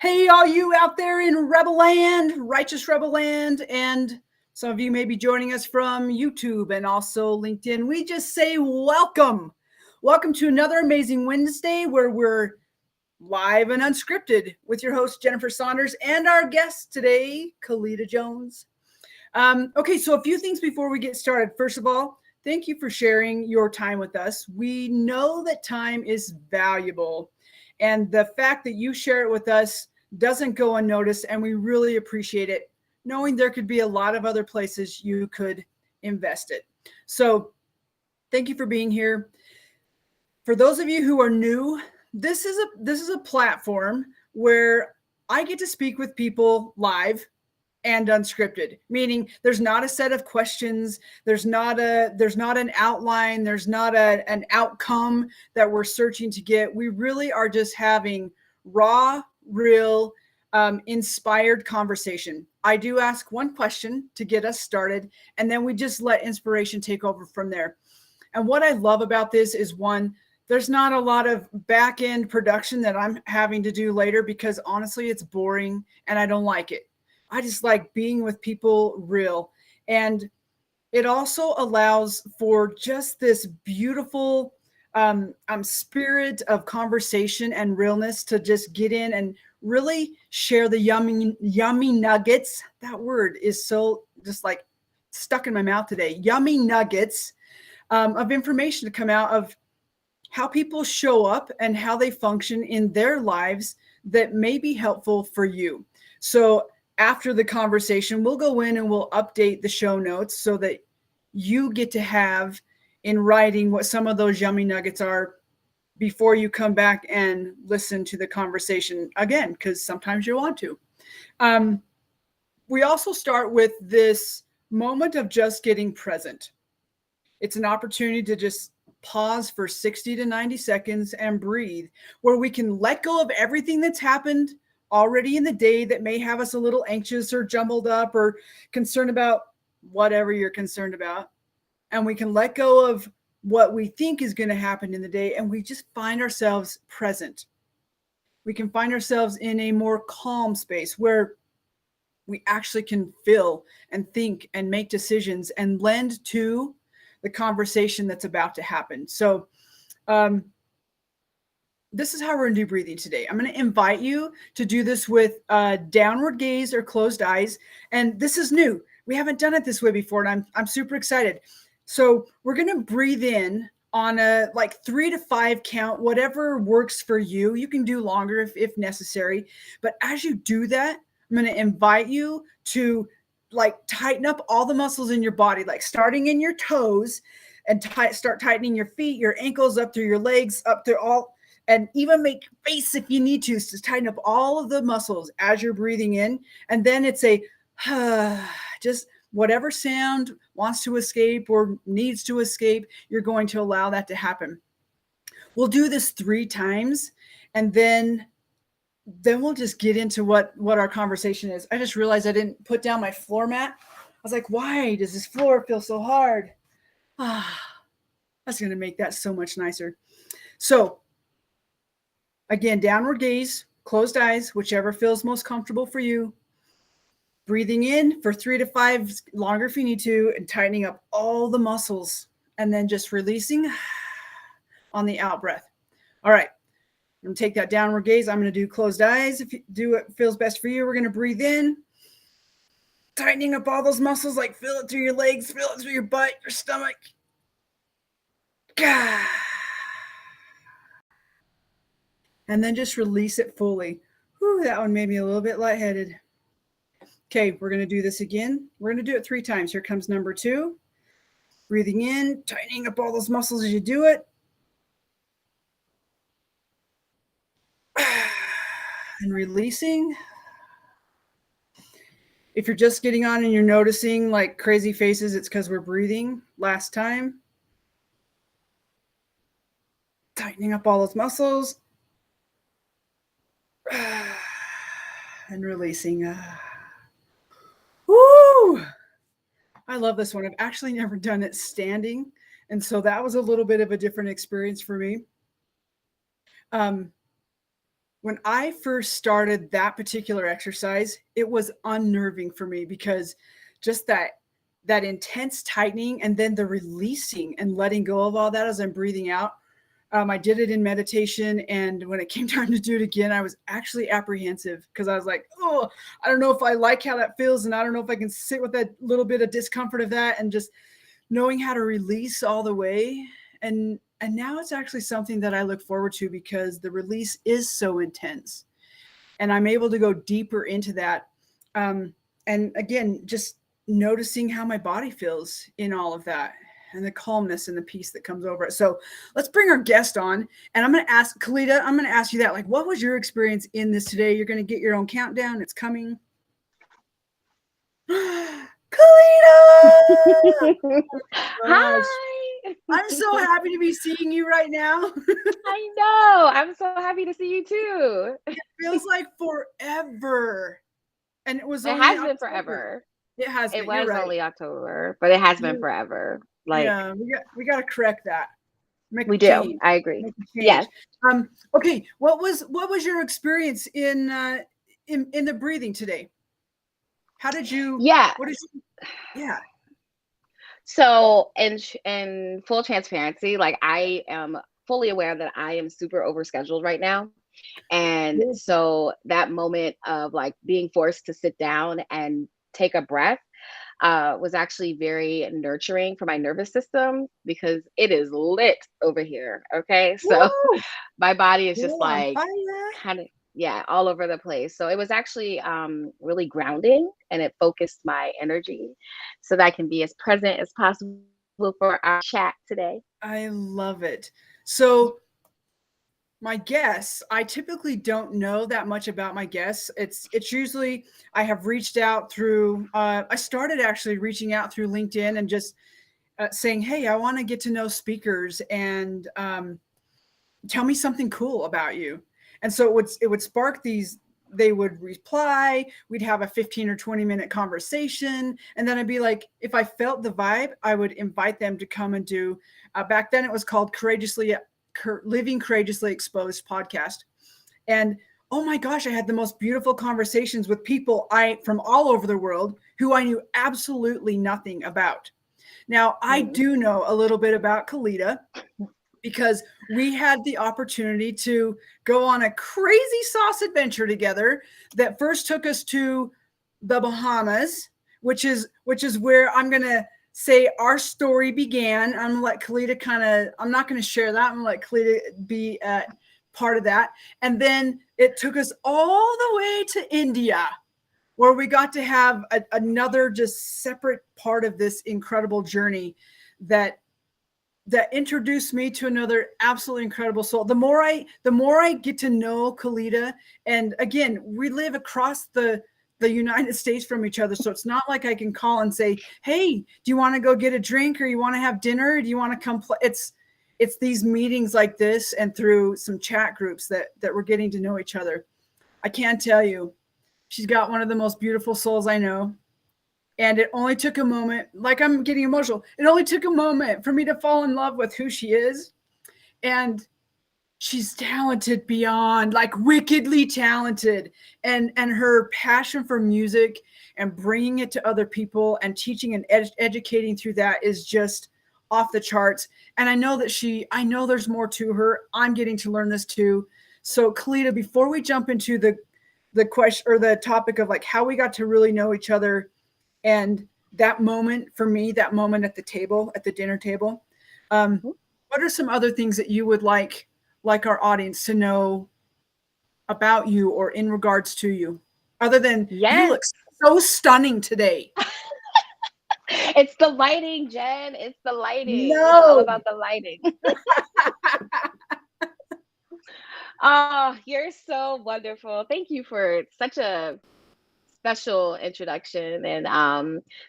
Hey, all you out there in Rebel Land, righteous Rebel Land, and some of you may be joining us from YouTube and also LinkedIn. We just say welcome. Welcome to another amazing Wednesday where we're live and unscripted with your host, Jennifer Saunders, and our guest today, Calida Jones. Okay, so a few things before we get started. First of all, thank you for sharing your time with us. We know that time is valuable, and the fact that you share it with us doesn't go unnoticed, and we really appreciate it, knowing there could be a lot of other places you could invest it. So thank you for being here. For those of you who are new, this is a platform where I get to speak with people live and unscripted, meaning there's not a set of questions, there's not an outline, there's not an outcome that we're searching to get. We really are just having raw, real, inspired conversation. I do ask one question to get us started, and then we just let inspiration take over from there. And what I love about this is, one, there's not a lot of back end production that I'm having to do later, because honestly, it's boring and I don't like it. I just like being with people real. And it also allows for just this beautiful spirit of conversation and realness to just get in and really share the yummy nuggets. That word is so just like stuck in my mouth today. Yummy nuggets of information to come out of how people show up and how they function in their lives that may be helpful for you. So after the conversation, we'll go in and we'll update the show notes so that you get to have in writing what some of those yummy nuggets are before you come back and listen to the conversation again, because sometimes you want to. We also start with this moment of just getting present. It's an opportunity to just pause for 60 to 90 seconds and breathe, where we can let go of everything that's happened already in the day that may have us a little anxious or jumbled up or concerned about whatever you're concerned about. And we can let go of what we think is going to happen in the day, and we just find ourselves present. We can find ourselves in a more calm space where we actually can feel and think and make decisions and lend to the conversation that's about to happen. So this is how we're going to do breathing today. I'm going to invite you to do this with downward gaze or closed eyes. And this is new. We haven't done it this way before, and I'm super excited. So we're going to breathe in on a like 3 to 5 count, whatever works for you. You can do longer if necessary. But as you do that, I'm going to invite you to like tighten up all the muscles in your body, like starting in your toes, and start tightening your feet, your ankles, up through your legs, up through all, and even make face if you need to. So tighten up all of the muscles as you're breathing in. And then it's a just whatever sound wants to escape or needs to escape, you're going to allow that to happen. We'll do this 3 times, and then we'll just get into what our conversation is. I just realized I didn't put down my floor mat. I was like, why does this floor feel so hard? That's going to make that so much nicer. So again, downward gaze, closed eyes, whichever feels most comfortable for you. Breathing in for 3 to 5, longer if you need to, and tightening up all the muscles, and then just releasing on the out breath. All right. I'm going to take that downward gaze. I'm going to do closed eyes. If you do what feels best for you, we're going to breathe in, tightening up all those muscles, like feel it through your legs, feel it through your butt, your stomach. And then just release it fully. Whew, that one made me a little bit lightheaded. Okay, we're going to do this again. We're going to do it 3 times. Here comes number 2. Breathing in, tightening up all those muscles as you do it. And releasing. If you're just getting on and you're noticing like crazy faces, it's because we're breathing. Last time. Tightening up all those muscles. And releasing. Woo! I love this one. I've actually never done it standing, and so that was a little bit of a different experience for me. when I first started that particular exercise, it was unnerving for me because just that intense tightening and then the releasing and letting go of all that as I'm breathing out. I did it in meditation, and when it came time to do it again, I was actually apprehensive because I was like, "Oh, I don't know if I like how that feels, and I don't know if I can sit with that little bit of discomfort of that." And just knowing how to release all the way, and now it's actually something that I look forward to because the release is so intense, and I'm able to go deeper into that. And again, just noticing how my body feels in all of that and the calmness and the peace that comes over it. So let's bring our guest on. And I'm going to ask Calida, I'm going to ask you that. Like, what was your experience in this today? You're going to get your own countdown. It's coming. Calida! Hi! I'm so happy to be seeing you right now. I know. I'm so happy to see you too. It feels like forever. And it was It only has been October. forever. It has It been. You're was right. only October, but it has been forever. Like, Yeah, we got to correct that. Make we a do. change. I agree. Make a Yes. change. Okay. What was your experience in the breathing today? How did you? Yeah. What did you? Yeah. So, in full transparency, like I am fully aware that I am super overscheduled right now. And Cool. so that moment of like being forced to sit down and take a breath was actually very nurturing for my nervous system because it is lit over here. Okay. So Woo! my body is just You're on like fire. kind of, yeah, all over the place. So it was actually really grounding, and it focused my energy so that I can be as present as possible for our chat today. I love it. So my guests, I typically don't know that much about my guests. It's usually I have reached out through. I started actually reaching out through LinkedIn and just saying, "Hey, I want to get to know speakers and tell me something cool about you." And so it would spark these. They would reply. We'd have a 15 or 20-minute conversation, and then I'd be like, if I felt the vibe, I would invite them to come and do. Back then, it was called Living Courageously Exposed podcast, and oh my gosh, I had the most beautiful conversations with people I from all over the world who I knew absolutely nothing about. Now, I Mhm. do know a little bit about Kalita because we had the opportunity to go on a crazy sauce adventure together that first took us to the Bahamas, which is where I'm going to say our story began. I'm going to let Kalita I'm not going to share that. I'm going to let Kalita be part of that. And then it took us all the way to India, where we got to have another just separate part of this incredible journey that introduced me to another absolutely incredible soul. The more I get to know Kalita, and again, we live across the United States from each other, so it's not like I can call and say, "Hey, do you want to go get a drink, or you want to have dinner? Or do you want to come play?" It's these meetings like this, and through some chat groups that we're getting to know each other. I can't tell you, she's got one of the most beautiful souls I know. And it only took a moment, like I'm getting emotional. It only took a moment for me to fall in love with who she is. And she's talented beyond, like wickedly talented. And her passion for music and bringing it to other people and teaching and educating through that is just off the charts. And I know there's more to her. I'm getting to learn this too. So Kalita, before we jump into the question or the topic of like how we got to really know each other, and that moment for me, that moment at the table, at the dinner table, um, what are some other things that you would like our audience to know about you or in regards to you, other than you Yes. look so stunning today? It's the lighting, Jen. It's the lighting. It's all No. about the lighting. Oh, you're so wonderful. Thank you for such a special introduction. And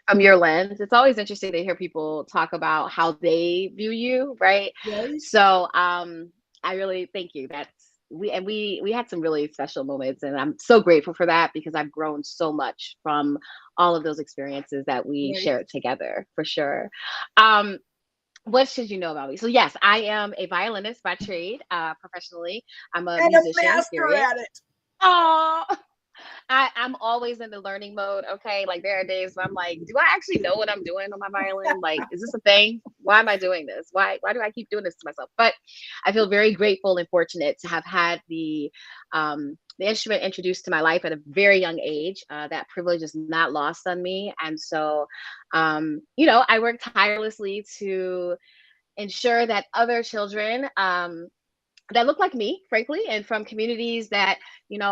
from your lens, it's always interesting to hear people talk about how they view you, right? Right? So I really thank you. That's we had some really special moments, and I'm so grateful for that because I've grown so much from all of those experiences that we Right. shared together, for sure. Um, What should you know about me? So yes, I am a violinist by trade, professionally. I'm a And a musician, master period. at it. Oh, I'm always in the learning mode. Okay. Like there are days where I'm like, do I actually know what I'm doing on my violin? Like, is this a thing? Why am I doing this? Why do I keep doing this to myself? But I feel very grateful and fortunate to have had the instrument introduced to my life at a very young age. That privilege is not lost on me. And so, I work tirelessly to ensure that other children, that look like me, frankly, and from communities that,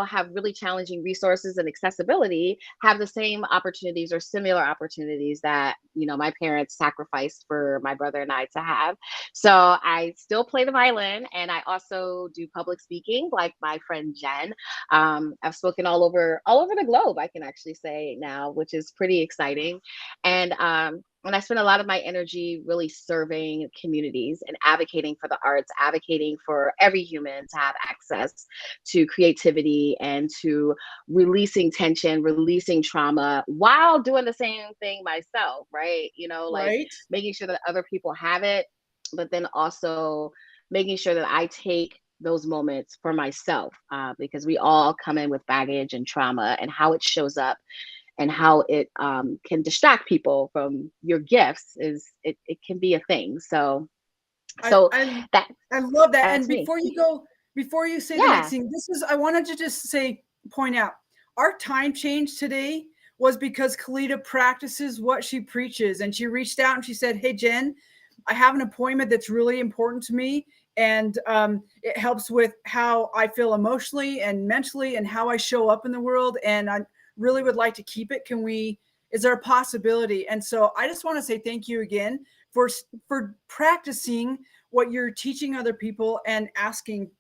have really challenging resources and accessibility, have the same opportunities or similar opportunities that, my parents sacrificed for my brother and I to have. So I still play the violin, and I also do public speaking like my friend Jen. I've spoken all over the globe, I can actually say now, which is pretty exciting. And I spend a lot of my energy really serving communities and advocating for the arts, advocating for every human to have access to creativity and to releasing tension, releasing trauma while doing the same thing myself, right? Like Right. making sure that other people have it, but then also making sure that I take those moments for myself, because we all come in with baggage and trauma, and how it shows up and how it can distract people from your gifts it can be a thing. So I, so I that I love that. that's And me. before you say the next Yeah. thing, I wanted to just point out our time change today was because Kalida practices what she preaches. And she reached out and she said, "Hey, Jen, I have an appointment that's really important to me. And it helps with how I feel emotionally and mentally and how I show up in the world. And I really would like to keep it. Is there a possibility?" And so I just want to say thank you again for practicing what you're teaching other people and asking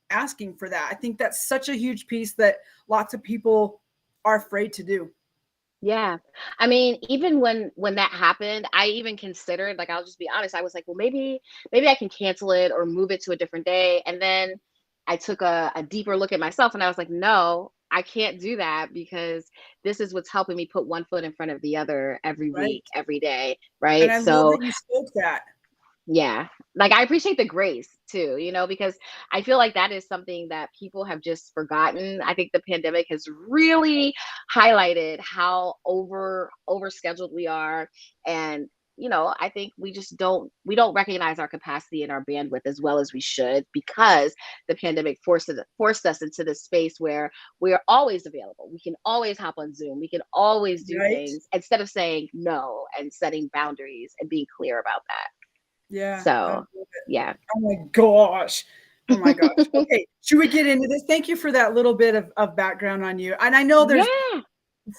for that. I think that's such a huge piece that lots of people are afraid to do. Yeah. I mean, even when that happened, I even considered, like, I'll just be honest, I was like, well, maybe I can cancel it or move it to a different day. And then I took a deeper look at myself, and I was like, no, I can't do that, because this is what's helping me put one foot in front of the other every Right. week, every day. And Right. I love So that you spoke that. yeah. Like I appreciate the grace too, because I feel like that is something that people have just forgotten. I think the pandemic has really highlighted how over scheduled we are. And I think we don't recognize our capacity and our bandwidth as well as we should, because the pandemic forced us into this space where we are always available. We can always hop on Zoom. We can always do Right. things, instead of saying no and setting boundaries and being clear about that. Yeah. I love So, it. yeah. Oh my gosh. Oh my gosh. Okay. Should we get into this? Thank you for that little bit of background on you. And I know there's Yeah.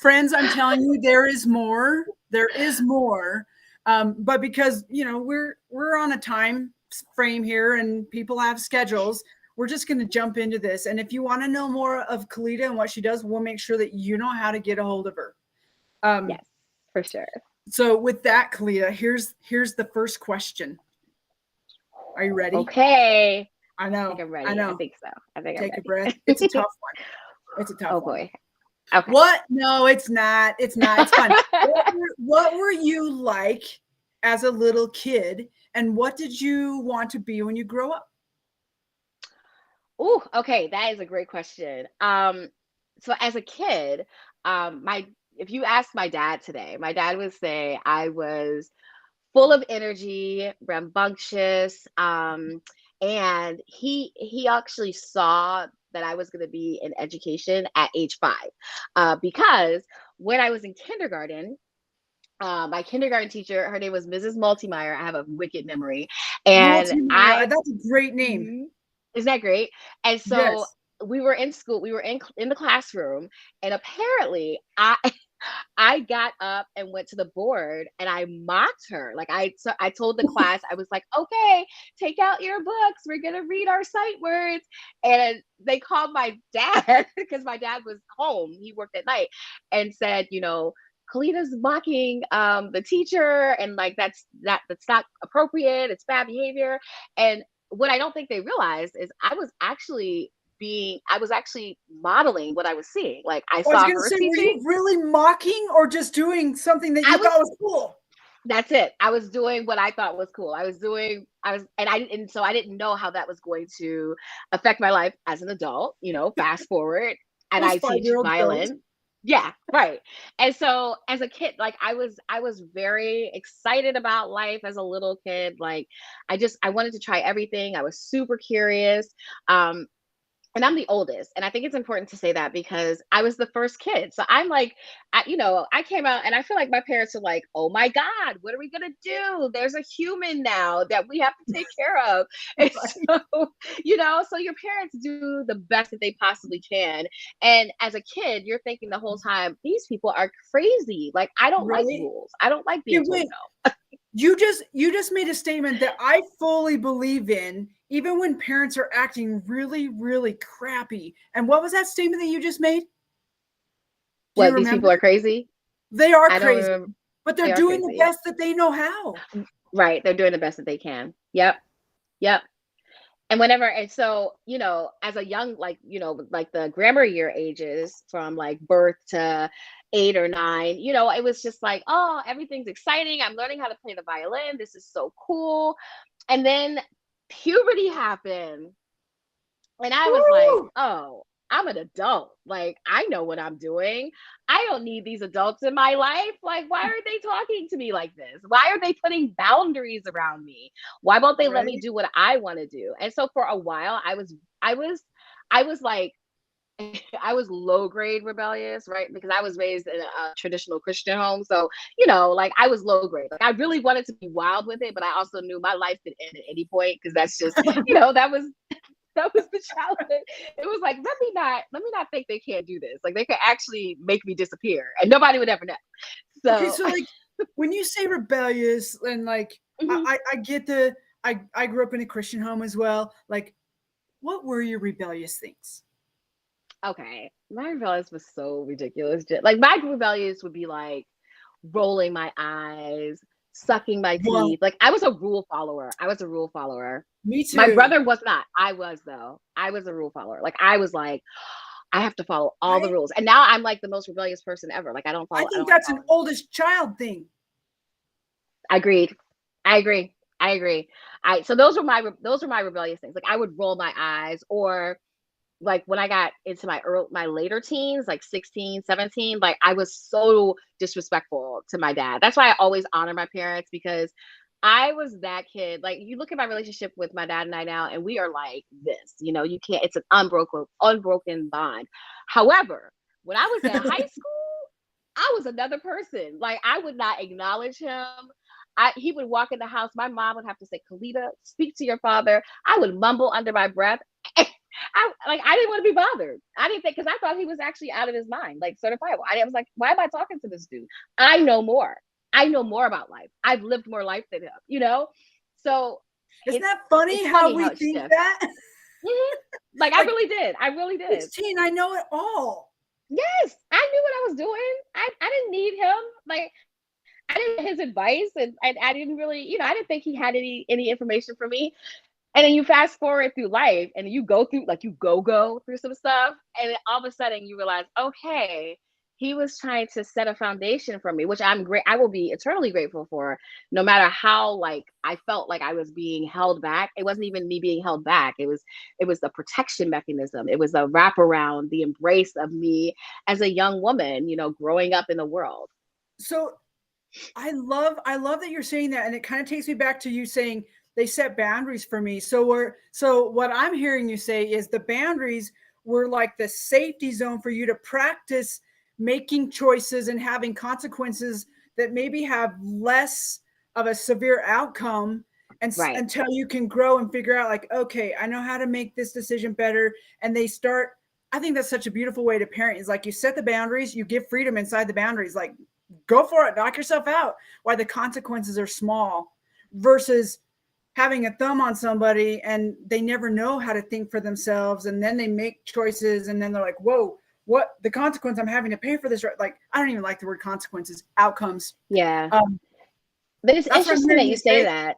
friends, I'm telling you, there is more. There is more. But because we're on a time frame here and people have schedules, we're just going to jump into this. And if you want to know more of Kalida and what she does, we'll make sure that you know how to get a hold of her. Um, Yes, for sure. so with that, Kalida, here's the first question. Are you ready? Okay. I I think know. I'm I ready. I know. think so. I think I'm Take a breath. It's a ready. tough one. It's a tough Oh one. boy. Okay. What? No, it's not. It's not. It's fun. What were you like as a little kid, and what did you want to be when you grow up? Ooh, okay. That is a great question. So as a kid, my if you ask my dad today, my dad would say I was full of energy, rambunctious, and he actually saw that I was going to be in education at age 5, because when I was in kindergarten, my kindergarten teacher, her name was Mrs. Multimeyer. I have a wicked memory, and Multimeyer. I That's a great name. Mhm. Isn't that great? And so Yes. we were in school, we were in the classroom, and apparently I I got up and went to the board and I mocked her. Like I told the class, I was like, okay, take out your books. We're gonna read our sight words. And they called my dad because my dad was home. He worked at night, and said, Kalida's mocking the teacher, and like that's not appropriate. It's bad behavior. And what I don't think they realized is I was actually modeling what I was seeing. Like I I was saw going to her say, were teaching. you really mocking or just doing something that I you was thought was cool? That's it. I was doing what I thought was cool. So I didn't know how that was going to affect my life as an adult, fast forward, and Most I teach 5-year-olds don't. violin. Yeah, right. And so as a kid, like I was very excited about life as a little kid. Like I wanted to try everything. I was super curious. Um, and I'm the oldest. And I think it's important to say that because I was the first kid. So I'm like, I came out and I feel like my parents are like, oh my God, what are we going to do? There's a human now that we have to take care of. And so, so your parents do the best that they possibly can. And as a kid, you're thinking the whole time, these people are crazy. Like, I don't like Right? rules. I don't like Hey, being told wait. no. You just made a statement that I fully believe in, even when parents are acting really, really crappy. And what was that statement that you just made? Do you What, these remember? people are crazy? They are I don't crazy, remember. but they're They are doing the crazy. best that they know how. Right. They're doing the best that they can. Yep. Yep. And so, as a young, like, like the grammar year ages from like birth to 8 or 9, it was just like, oh, everything's exciting. I'm learning how to play the violin. This is so cool. And then puberty happened. And I was like, Woo! oh, I'm an adult. Like, I know what I'm doing. I don't need these adults in my life. Like, why are they talking to me like this? Why are they putting boundaries around me? Why won't they let me Right? do what I want to do? And so for a while, I was like, I was low grade rebellious, right? Because I was raised in a traditional Christian home. So, like I was low grade. Like I really wanted to be wild with it, but I also knew my life could end at any point because that's just, that was the challenge. It was like, let me not think they can't do this. Like they could actually make me disappear and nobody would ever know. Okay, So so like when you say rebellious and like mhm. I get I grew up in a Christian home as well. Like, what were your rebellious things? Okay. My rebellious was so ridiculous. Like my rebellious would be like rolling my eyes, sucking my Well, teeth. Like I was a rule follower. I was a rule follower. me My too. brother was not. I was though. I was a rule follower. Like I was like, I have to follow all the Right? rules. And now I'm like the most rebellious person ever. Like I I think don't like that's an following rules. oldest child thing. I agreed. I agree. I agree. So those were my rebellious things. Like I would roll my eyes or like when I got into my later teens, like 16, 17, like I was so disrespectful to my dad. That's why I always honor my parents because I was that kid. Like you look at my relationship with my dad and I now, and we are like this, you can't, it's an unbroken bond. However, when I was in high school, I was another person. Like I would not acknowledge him. He would walk in the house. My mom would have to say, Kalida, speak to your father. I would mumble under my breath. I didn't want to be bothered. I didn't think because I thought he was actually out of his mind, like certifiable. I was like, why am I talking to this dude? I know more. I know more about life. I've lived more life than him. So Isn't it's that funny it's how funny we how it think shifts. that? Mhm. Like I Like really did. I really did. 16, I know it all. Yes, I knew what I was doing. I didn't need him. Like I didn't get his advice, and I didn't really, I didn't think he had any information for me. And then you fast forward through life and you go through like you go through some stuff and then all of a sudden you realize, okay, he was trying to set a foundation for me, which I will be eternally grateful for, no matter how like I felt like I was being held back. It wasn't even me being held back. It was the protection mechanism. It was the wraparound, the embrace of me as a young woman, growing up in the world. So I love that you're saying that, and it kind of takes me back to you saying they set boundaries for me. So what I'm hearing you say is the boundaries were like the safety zone for you to practice making choices and having consequences that maybe have less of a severe outcome, and Right. until you can grow and figure out like, okay, I know how to make this decision better. And they start, I think that's such a beautiful way to parent, is like you set the boundaries, you give freedom inside the boundaries, like go for it, knock yourself out, why the consequences are small, versus having a thumb on somebody and they never know how to think for themselves, and then they make choices and then they're like, whoa, what the consequence, I'm having to pay for this, right? Like I don't even like the word consequences, outcomes. Yeah. um But it's that's what I'm interesting hearing that you you say say. that.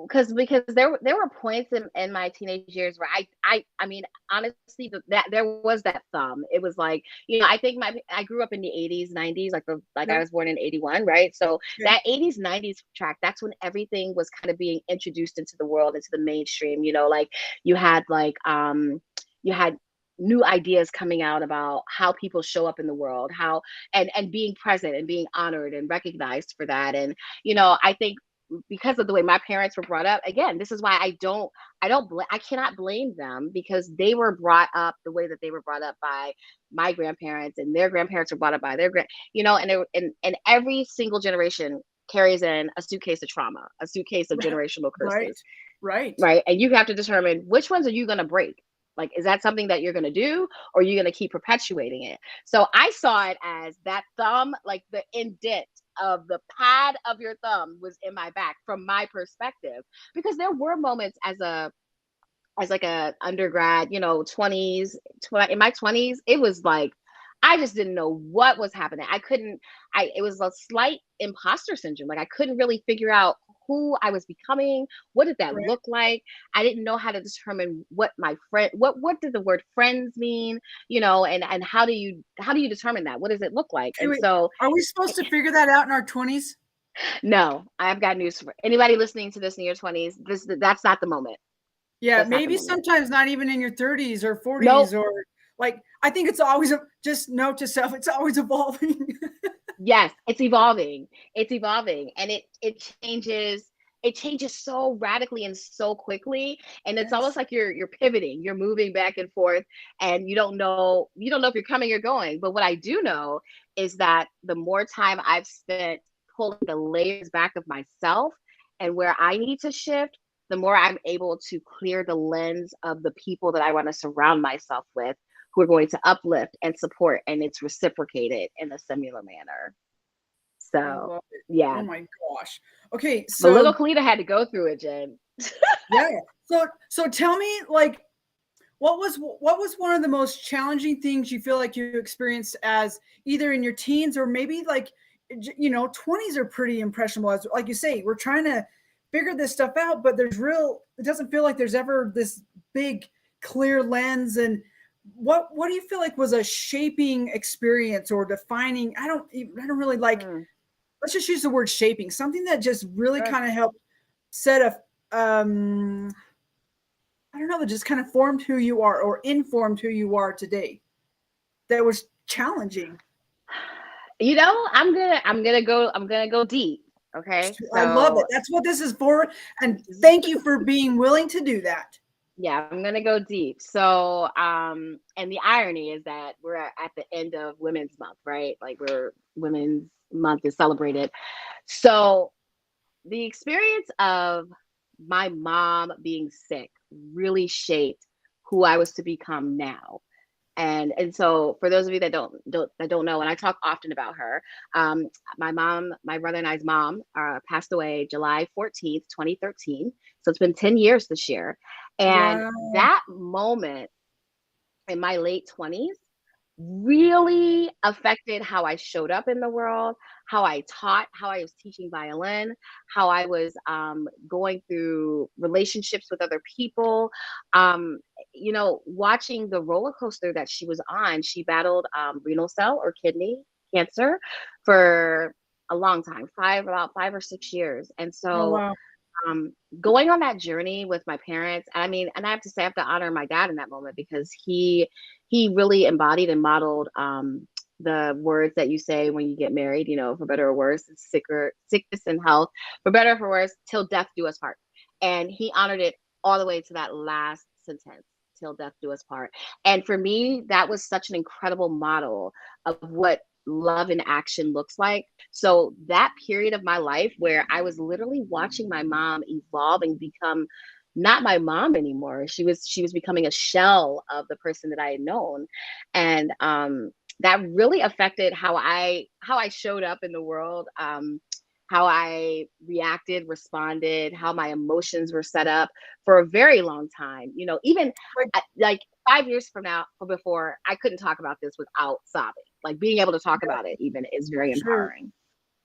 because there were points in my teenage years where I mean, honestly, that there was that thumb. It was like, I think I grew up in the 80s, 90s, like I Okay. was born in 81, right? So Okay. that 80s, 90s track, that's when everything was kind of being introduced into the world, into the mainstream, like you had you had new ideas coming out about how people show up in the world, how and being present and being honored and recognized for that. And I think because of the way my parents were brought up, again, this is why I cannot blame them, because they were brought up the way that they were brought up by my grandparents, and their grandparents were brought up by their and every single generation carries in a suitcase of trauma, a suitcase of generational Right. curses, Right. right? And you have to determine which ones are you going to break. Like, is that something that you're going to do, or are you going to keep perpetuating it? So I saw it as that thumb, like the indent of the pad of your thumb was in my back from my perspective, because there were moments as like a undergrad, 20s, in my 20s, it was like I just didn't know what was happening. I couldn't I it was a slight imposter syndrome. Like, I couldn't really figure out who I was becoming. What did that Right. look like? I didn't know how to determine what my friend what did the word friends mean, and how do you determine that? What does it look like? Okay, And wait. so Are we supposed to figure that out in our 20s? no, I've got news for anybody listening to this in your 20s. That's not the moment. Yeah, That's not the maybe moment. sometimes not even in your 30s or 40s, Nope. or like I think it's always just note to self, it's always evolving. Yes, it's evolving. It's evolving, and it changes so radically and so quickly, and it's almost Yes. like you're pivoting, you're moving back and forth, and you don't know if you're coming or going. But what I do know is that the more time I've spent pulling the layers back of myself and where I need to shift, the more I'm able to clear the lens of the people that I want to surround myself with, who are going to uplift and support, and it's reciprocated in a similar manner. I So love it. Oh yeah, my gosh. Okay, but little so Kalita had to go through it, Jen. yeah. So tell me, like, what was one of the most challenging things you feel like you experienced as either in your teens or maybe like 20s are pretty impressionable, as like you say, we're trying to figure this stuff out, but it doesn't feel like there's ever this big clear lens. And what do you feel like was a shaping experience or defining? I don't really like, Mm, let's just use the word shaping, something that just really sure. kind of helped set I don't know, that just kind of formed who you are or informed who you are today. That was challenging. I'm gonna go deep. Okay, I love it. so That's what this is for. And thank you for being willing to do that. yeah, I'm gonna go deep. So, and the irony is that we're at the end of Women's Month, right? Like, we're Women's Month is celebrated. So the experience of my mom being sick really shaped who I was to become now. And so, for those of you that don't know, and I talk often about her, um, my mom, my brother and I's mom, passed away July 14th, 2013. So it's been 10 years this year, and Wow. that moment in my late 20s really affected how I showed up in the world, how I taught, how I was teaching violin, how I was going through relationships with other people. Watching the roller coaster that she was on. She battled renal cell or kidney cancer for a long time, about 5 or 6 years. And Oh so wow. um, going on that journey with my parents, I mean, and I have to say, I have to honor my dad in that moment, because he really embodied and modeled the words that you say when you get married, for better or worse, sickness and health, for better or for worse, till death do us part. And he honored it all the way to that last sentence, till death do us part. And for me, that was such an incredible model of what love in action looks like. So that period of my life where I was literally watching my mom evolve and become not my mom anymore. She was becoming a shell of the person that I had known. And that really affected how I showed up in the world, how I reacted, responded, how my emotions were set up for a very long time. Even Like, like 5 years from now or before, I couldn't talk about this without sobbing. Like, being able to talk about it even is very sure. empowering.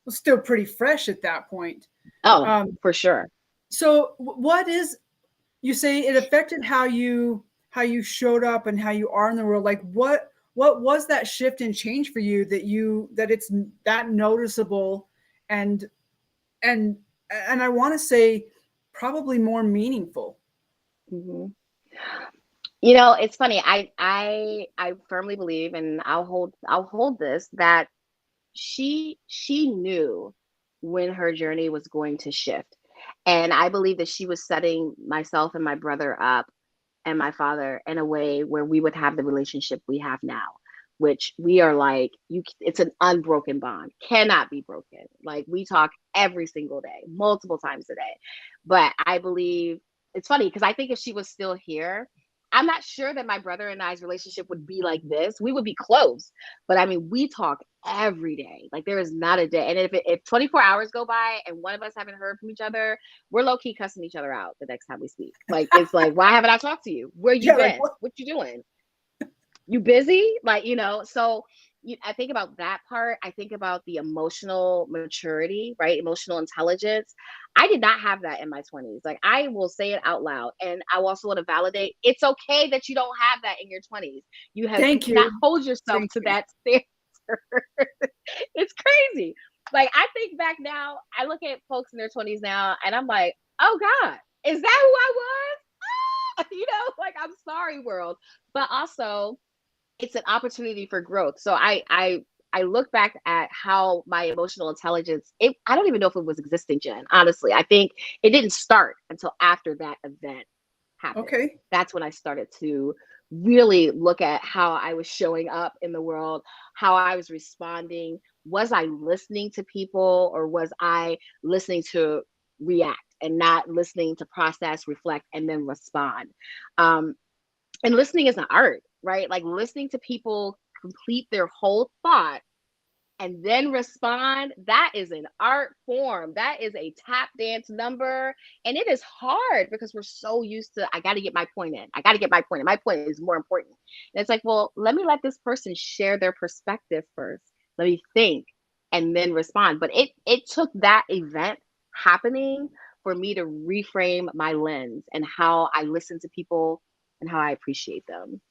Well, still pretty fresh at that point. Oh, Um, for sure. So what is, you say it affected how you showed up and how you are in the world. Like what was that shift and change for you that it's that noticeable and and and I want to say probably more meaningful. Mhm. You know, it's funny. I firmly believe, and I'll hold this, that she knew when her journey was going to shift. And I believe that she was setting myself and my brother up and my father in a way where we would have the relationship we have now, which we are like, it's an unbroken bond, cannot be broken. Like, we talk every single day, multiple times a day. But I believe, it's funny because I think if she was still here, I'm not sure that my brother and I's relationship would be like this. We would be close, but I mean, we talk every day. Like, there is not a day. And if 24 hours go by and one of us haven't heard from each other, we're low key cussing each other out the next time we speak. Like, it's like, why haven't I talked to you? Where you Yeah, like been? what? What you doing? You busy? Like, so I think about that part. I think about the emotional maturity, right? Emotional intelligence. I did not have that in my 20s. Like, I will say it out loud. And I also want to validate, it's okay that you don't have that in your 20s. You Thank cannot you. hold yourself Thank to you. that standard. It's crazy. Like, I think back now, I look at folks in their 20s now, and I'm like, oh God, is that who I was? Like, I'm sorry, world. But also, it's an opportunity for growth. So I look back at how my emotional intelligence, I don't even know if it was existing, Jen, honestly. I think it didn't start until after that event happened. Okay. That's when I started to really look at how I was showing up in the world, how I was responding. Was I listening to people, or was I listening to react and not listening to process, reflect, and then respond? Um, and listening is an art, right? Like, listening to people complete their whole thought and then respond, that is an art form. That is a tap dance number. And it is hard because we're so used to, I got to get my point in. I got to get my point in. My point is more important. And it's like, well, let me let this person share their perspective first. Let me think and then respond. But it took that event happening for me to reframe my lens and how I listen to people and how I appreciate them.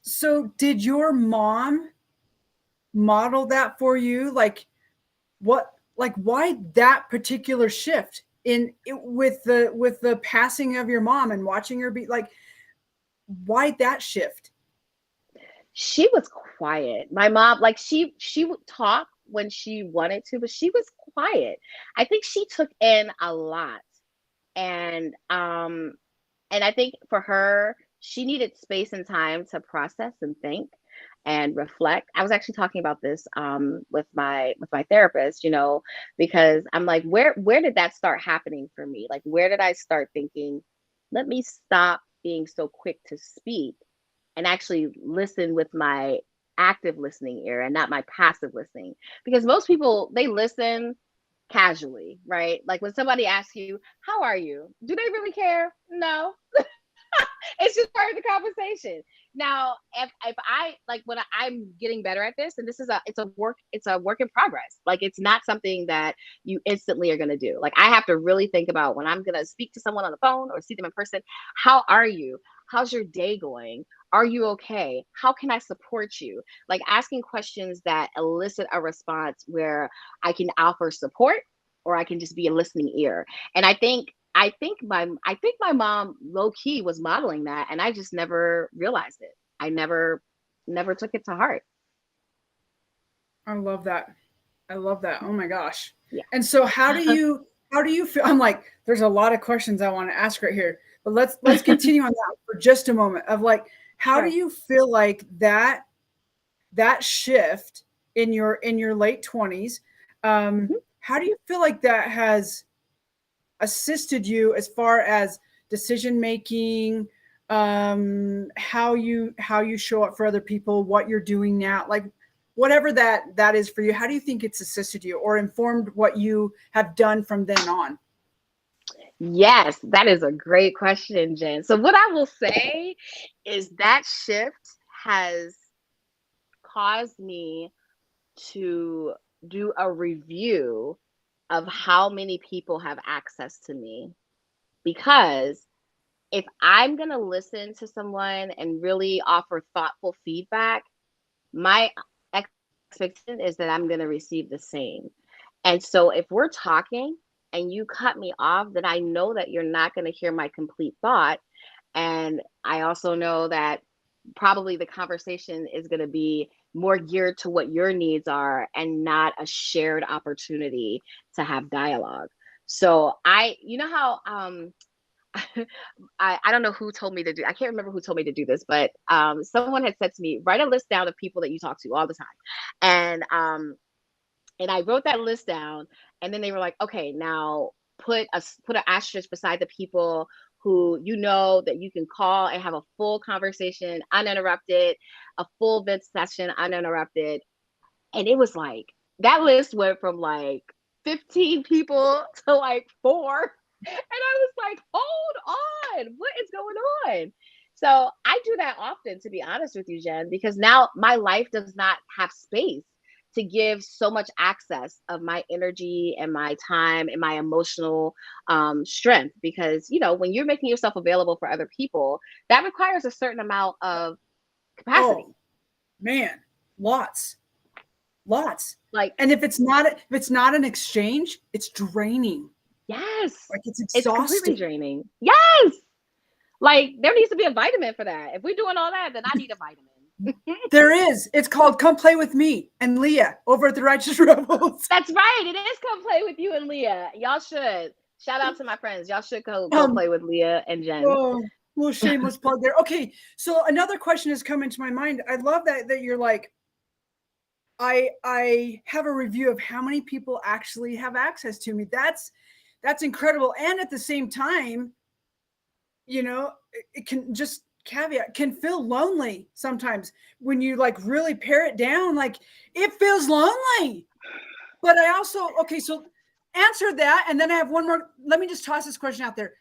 So did your mom model that for you? Like what, like why that particular shift in it, with the passing of your mom and watching her be like, why that shift? She was quiet. My mom, like, she would talk when she wanted to, but she was quiet. I think she took in a lot. And and I think for her, she needed space and time to process and think and reflect. I was actually talking about this with my therapist, because I'm like, where did that start happening for me? Like, where did I start thinking, let me stop being so quick to speak and actually listen with my active listening ear and not my passive listening? Because most people, they listen casually, right? Like, when somebody asks you, how are you? Do they really care? No. It's just part of the conversation. Now, if I, like, when I'm getting better at this, and this is a work in progress. Like, it's not something that you instantly are going to do. Like, I have to really think about, when I'm going to speak to someone on the phone or see them in person, how are you? How's your day going? Are you okay? How can I support you? Like, asking questions that elicit a response where I can offer support, or I can just be a listening ear. And I think my mom low key was modeling that, and I just never realized it. I never took it to heart. I love that. I love that. Oh my gosh. Yeah. And so how do you feel? I'm like, there's a lot of questions I want to ask right here, but let's continue on that for just a moment of like, how do Sure. you feel like that shift in your late 20s, Mhm. how do you feel like that has assisted you as far as decision making, how you show up for other people, what you're doing now, like whatever that is for you? How do you think it's assisted you or informed what you have done from then on? Yes, that is a great question, Jen. So what I will say is that shift has caused me to do a review of how many people have access to me. because if I'm going to listen to someone and really offer thoughtful feedback, my expectation is that I'm going to receive the same. And so if we're talking and you cut me off, then I know that you're not going to hear my complete thought. And I also know that probably the conversation is going to be more geared to what your needs are and not a shared opportunity to have dialogue. So you know how, I don't know who told me to do, I can't remember who told me to do this, but someone had said to me, write a list down of people that you talk to all the time. And I wrote that list down, and then they were like, okay, now put an asterisk beside the people who you know that you can call and have a full conversation uninterrupted, a full vent session uninterrupted. And it was like that list went from like 15 people to like 4. And I was like, hold on, what is going on? So I do that often, to be honest with you, Jen, because now my life does not have space to give so much access of my energy and my time and my emotional strength. Because, when you're making yourself available for other people, that requires a certain amount of capacity. Oh man, lots. Like, And if it's not an exchange, it's draining. yes, Like it's it's completely exhausting. draining. Yes. Like there needs to be a vitamin for that. If we're doing all that, then I need a vitamin. There is. It's called Come Play With Me and Leah over at the Righteous Rebels. That's right. It is Come Play With You and Leah. Y'all should. Shout out to my friends. Y'all should go play with Leah and Jen. Oh, little shameless plug there. Okay, so another question has come into my mind. I love that you're like, I have a review of how many people actually have access to me. That's incredible. And at the same time, it can just caveat can feel lonely sometimes when you like really pare it down. Like it feels lonely. But I also okay, so answer that, and then I have one more. Let me just toss this question out there.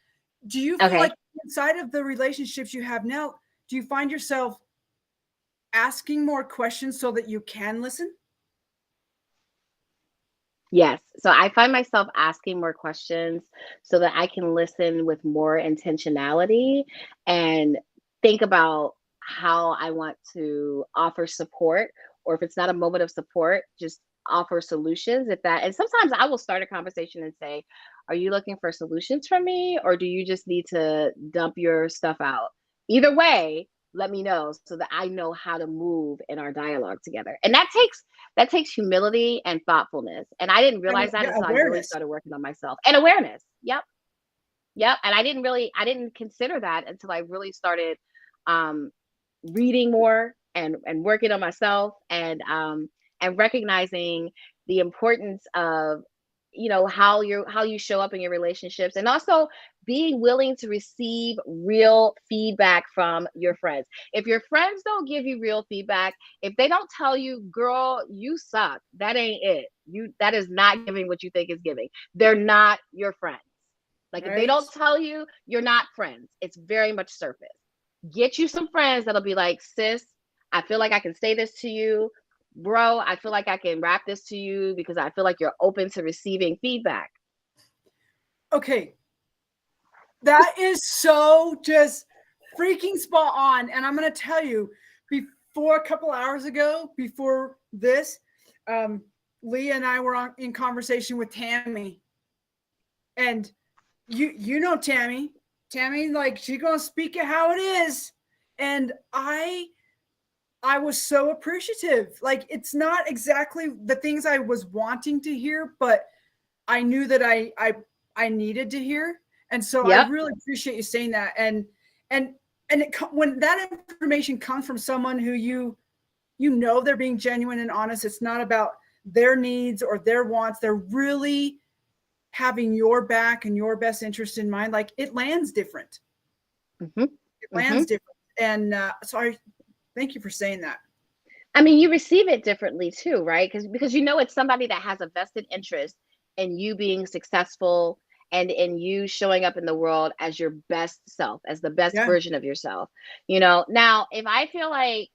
Do you feel like inside of the relationships you have now, do you find yourself asking more questions so that you can listen? Yes. So I find myself asking more questions so that I can listen with more intentionality and think about how I want to offer support, or if it's not a moment of support, just offer solutions. And sometimes I will start a conversation and say, are you looking for solutions from me, or do you just need to dump your stuff out? Either way, let me know so that I know how to move in our dialogue together. And that takes humility and thoughtfulness. And I didn't And realize that yeah, until I really awareness. started working on myself. And awareness. Yep. Yep. And I didn't consider that until I really started um reading more and working on myself and recognizing the importance of how you show up in your relationships, and also being willing to receive real feedback from your friends. If your friends don't give you real feedback, if they don't tell you, girl, you suck, that ain't it, that is not giving what you think is giving, they're not your friends. Like if they Right. don't tell you, you're not friends. It's very much surface. Get you some friends that'll be like, sis, I feel like I can say this to you. Bro, I feel like I can rap this to you because I feel like you're open to receiving feedback. Okay. That is so just freaking spot on. And I'm going to tell you, before a couple hours ago, before this, Leah and I were in conversation with Tammy. And you know Tammy, like she's gonna speak it how it is. And I was so appreciative. Like it's not exactly the things I was wanting to hear, but I knew that I needed to hear. And so I Yep. really appreciate you saying that. And when that information comes from someone who you know they're being genuine and honest, it's not about their needs or their wants. They're really having your back and your best interest in mind. Like it lands different. Mm-hmm. It Mm-hmm. lands different. And so I thank you for saying that. I mean, you receive it differently too, right? Because it's somebody that has a vested interest in you being successful and in you showing up in the world as your best self, as the best Yeah. version of yourself. Now if I feel like,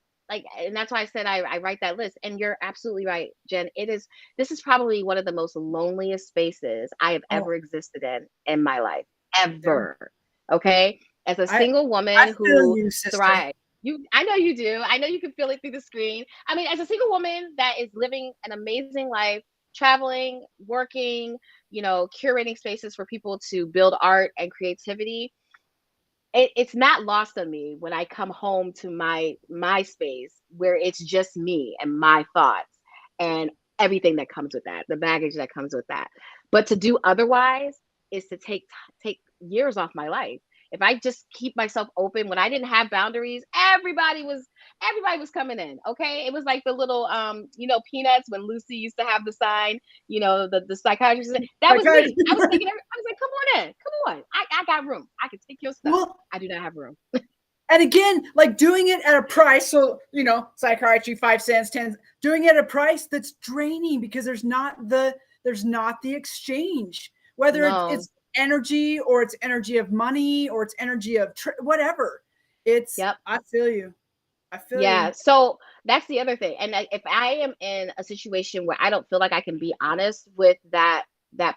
and that's why I said I write that list. And you're absolutely right, Jen. This is probably one of the most loneliest spaces I have Oh, ever existed in my life. ever. Okay. As a I single I woman feel who you, sister. thrives, I know you do. I know you can feel it through the screen. I mean, as a single woman that is living an amazing life, traveling, working, curating spaces for people to build art and creativity, it's not lost on me when I come home to my space where it's just me and my thoughts and everything that comes with that, the baggage that comes with that. But to do otherwise is to take years off my life. If I just keep myself open, when I didn't have boundaries, everybody was coming in. Okay. It was like the little Peanuts, when Lucy used to have the sign, the psychiatrist. That was Psychiatry. me. I was thinking, I was like, come on in, come on. I got room. I can take your stuff. Well, I do not have room. and again, like doing it at a price. So, psychiatry, 5 cents, 10, doing it at a price that's draining because there's not the exchange, whether No. it's energy or it's energy of money or it's energy of whatever. Yep. I feel you. I feel Yeah. you. So that's the other thing. And if I am in a situation where I don't feel like I can be honest with that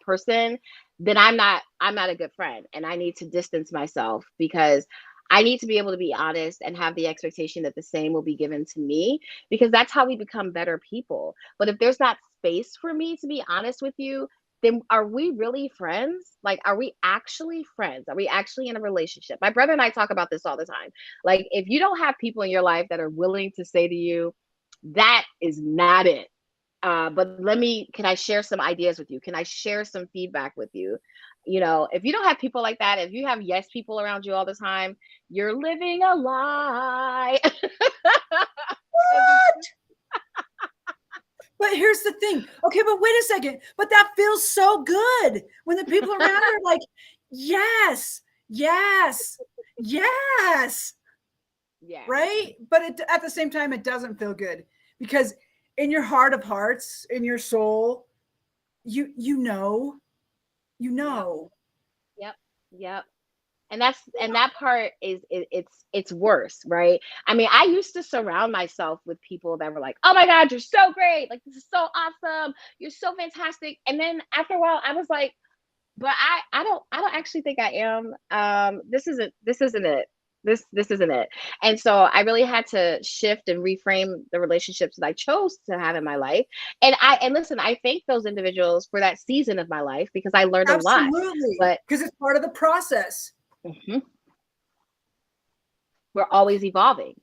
person, then I'm not a good friend, and I need to distance myself, because I need to be able to be honest and have the expectation that the same will be given to me, because that's how we become better people. But if there's not space for me to be honest with you, then are we really friends? Like, are we actually friends? Are we actually in a relationship? My brother and I talk about this all the time. Like, if you don't have people in your life that are willing to say to you, that is not it. But can I share some ideas with you? Can I share some feedback with you? If you don't have people like that, if you have yes people around you all the time, you're living a lie. What? But here's the thing. Okay, but wait a second. But that feels so good when the people around are like, yes, yes, yes, Yeah. right? But at the same time, it doesn't feel good because in your heart of hearts, in your soul, you Yep. know. Yep. Yep. And that part it's worse, right? I mean, I used to surround myself with people that were like, oh my god, you're so great, like, this is so awesome, you're so fantastic. And then after a while I was like, but I don't actually think I am. This isn't it. This isn't it. And so I really had to shift and reframe the relationships that I chose to have in my life. And listen, I thank those individuals for that season of my life, because I learned a lot. Absolutely. But Because it's part of the process. mhm, we're always evolving.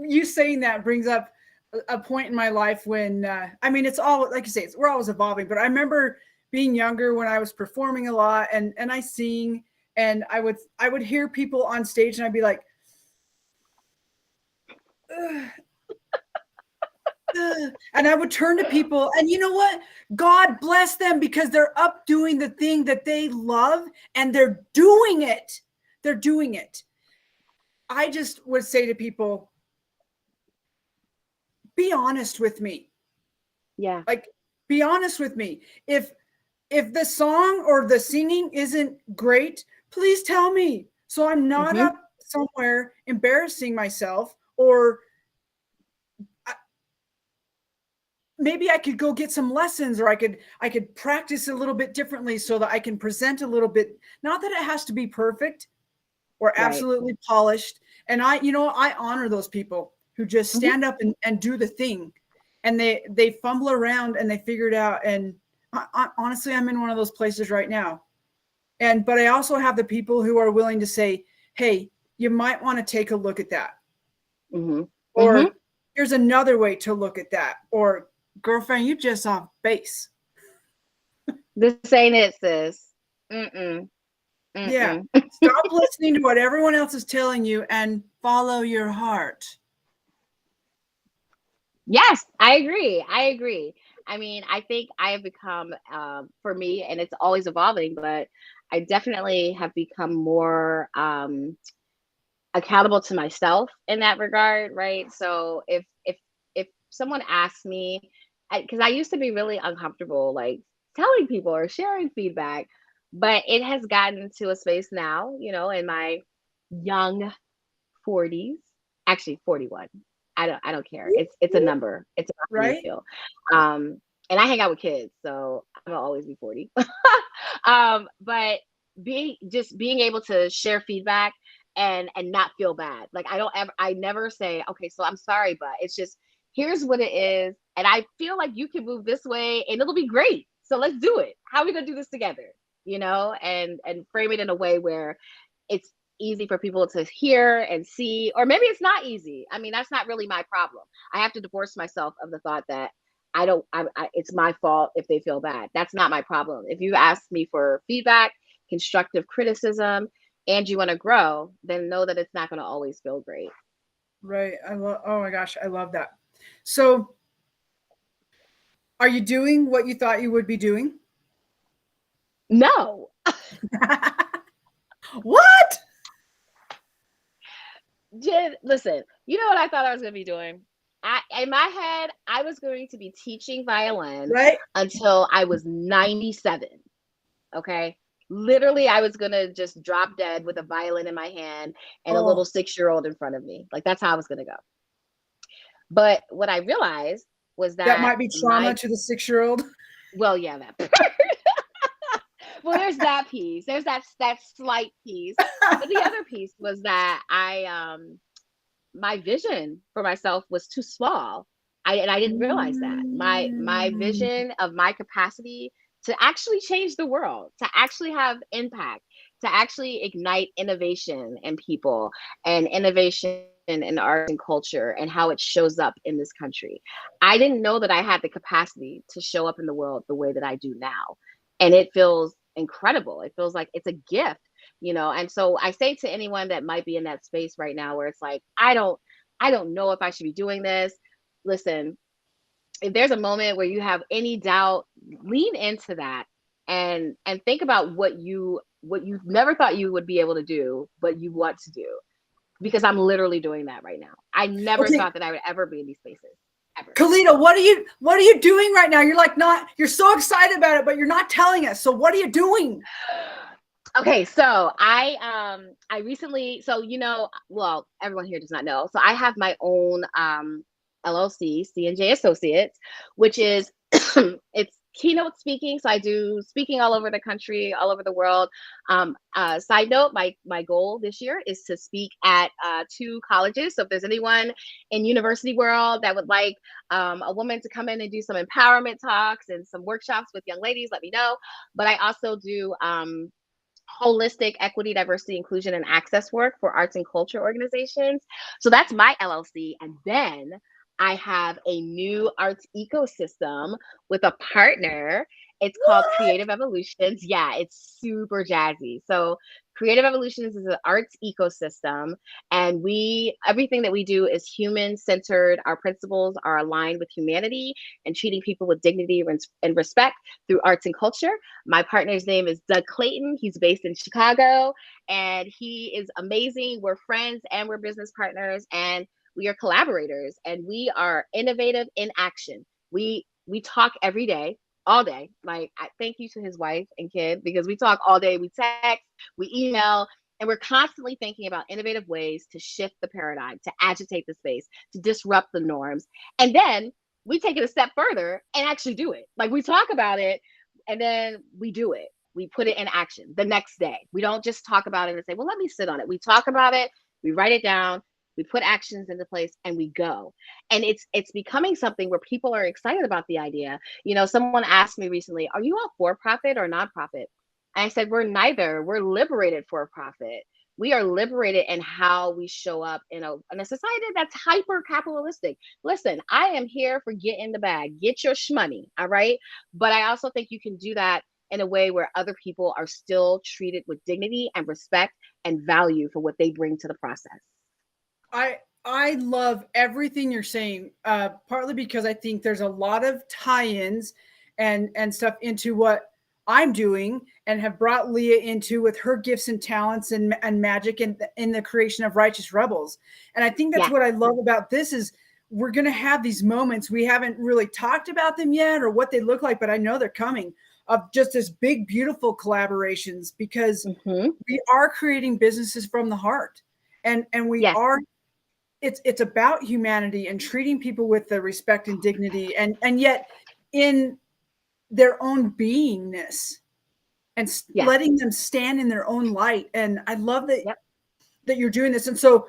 You saying that brings up a point in my life when I mean it's all like you say we're always evolving, but I remember being younger when I was performing a lot and I sing and I would hear people on stage and I'd be like ugh, ugh. And I would turn to people and you know what, God bless them because they're up doing the thing that they love and they're doing it. I just would say to people, be honest with me. Yeah. Like, be honest with me. If the song or the singing isn't great, please tell me so I'm not Hmm. up somewhere embarrassing myself or maybe I could go get some lessons or I could practice a little bit differently so that I can present a little bit, not that it has to be perfect or Right. absolutely polished. And I honor those people who just Hmm. stand up and do the thing and they fumble around and they figure it out. And honestly, I'm in one of those places right now. But I also have the people who are willing to say, hey, you might want to take a look at that. Hmm. Hmm. Or here's another way to look at that. Or girlfriend, you just off base. This ain't it, sis. Mm-mm. Yeah. Mm-mm. Stop listening to what everyone else is telling you and follow your heart. Yes, I agree. I agree. I mean, I think I have become, for me, and it's always evolving, but I definitely have become more accountable to myself in that regard, right? So if someone asks me, because I used to be really uncomfortable, like telling people or sharing feedback, but it has gotten to a space now, in my young 40s, actually 41. I don't care. It's a number. It's about how you Right? feel. Um, and I hang out with kids, so I'm gonna always be 40. But being able to share feedback and not feel bad. Like I never say, okay, so I'm sorry, but it's just here's what it is, and I feel like you can move this way, and it'll be great. So let's do it. How are we gonna do this together? And frame it in a way where it's easy for people to hear and see, or maybe it's not easy. I mean, that's not really my problem. I have to divorce myself of the thought that I don't, it's my fault if they feel bad. That's not my problem. If you ask me for feedback, constructive criticism, and you want to grow, then know that it's not going to always feel great. Right. I love, oh my gosh, I love that. So, are you doing what you thought you would be doing? No. What? Jen, listen, you know what I thought I was going to be doing? In my head, I was going to be teaching violin Right? until I was 97. Okay. Literally, I was going to just drop dead with a violin in my hand and a little Oh, 6-year-old in front of me. Like, that's how I was going to go. But what I realized was that that might be trauma to the 6-year-old. well, yeah, that well, there's that piece. There's that slight piece. But the other piece was that my vision for myself was too small. I didn't realize that. My Mm. vision of my capacity to actually change the world, to actually have impact, to actually ignite innovation in people and innovation in art and culture and how it shows up in this country. I didn't know that I had the capacity to show up in the world the way that I do now. And it feels incredible. It feels like it's a gift. And so I say to anyone that might be in that space right now where it's like, I don't know if I should be doing this. Listen, if there's a moment where you have any doubt, lean into that and think about what you never thought you would be able to do, but you want to do. Because I'm literally doing that right now. I never Okay, thought that I would ever be in these spaces. Ever. Kalida, what are you doing right now? You're like not you're so excited about it, but you're not telling us. So what are you doing? Okay, so I recently, well, everyone here does not know. So I have my own LLC, C&J Associates, which is it's keynote speaking. So I do speaking all over the country, all over the world. Side note, my goal this year is to speak at 2 colleges. So if there's anyone in university world that would like a woman to come in and do some empowerment talks and some workshops with young ladies, let me know. But I also do holistic equity, diversity, inclusion, and access work for arts and culture organizations. So that's my LLC. And then I have a new arts ecosystem with a partner. It's called What? Creative Evolutions. Yeah, it's super jazzy. So Creative Evolutions is an arts ecosystem, and everything that we do is human centered. Our principles are aligned with humanity and treating people with dignity and respect through arts and culture. My partner's name is Doug Clayton. He's based in Chicago, and he is amazing. We're friends and we're business partners, and we are collaborators, and we are innovative in action. We talk every day, all day. Like, I thank you to his wife and kid, because we talk all day. We text, we email, and we're constantly thinking about innovative ways to shift the paradigm, to agitate the space, to disrupt the norms. And then we take it a step further and actually do it. Like, we talk about it and then we do it. We put it in action the next day. We don't just talk about it and say, well, let me sit on it. We talk about it, we write it down, we put actions into place, and we go. And it's becoming something where people are excited about the idea. Someone asked me recently, are you all for profit or nonprofit? And I said, we're neither. We're liberated for profit. We are liberated in how we show up in a society that's hyper capitalistic. Listen, I am here for get in the bag, get your shmoney. All right. But I also think you can do that in a way where other people are still treated with dignity and respect and value for what they bring to the process. I love everything you're saying. Partly because I think there's a lot of tie-ins and stuff into what I'm doing and have brought Leah into with her gifts and talents and magic and in the creation of Righteous Rebels. And I think that's Yeah. what I love about this is we're going to have these moments. We haven't really talked about them yet or what they look like, but I know they're coming of just this big, beautiful collaborations because Hmm. we are creating businesses from the heart. And we Yes. are it's about humanity and treating people with the respect and dignity and yet in their own beingness and Yes. letting them stand in their own light. And I love that Yep. that you're doing this. And so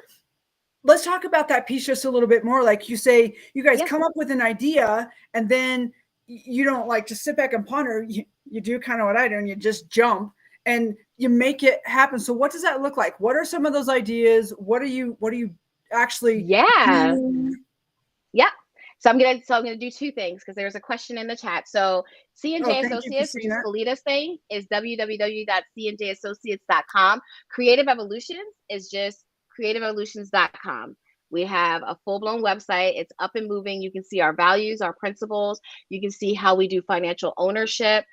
let's talk about that piece just a little bit more. Like you say, you guys Yes. come up with an idea and then you don't like just sit back and ponder. You do kind of what I do and you just jump and you make it happen. So what does that look like? What are some of those ideas? What are you actually Yeah. doing? Yep. So I'm gonna do two things because there's a question in the chat. So Oh, C&J thank you for Associates, which seeing is that. Calida's thing, is www.cnjassociates.com. Creative Evolutions is just creativeevolutions.com. We have a full-blown website. It's up and moving. You can see our values, our principles. You can see how we do financial ownership,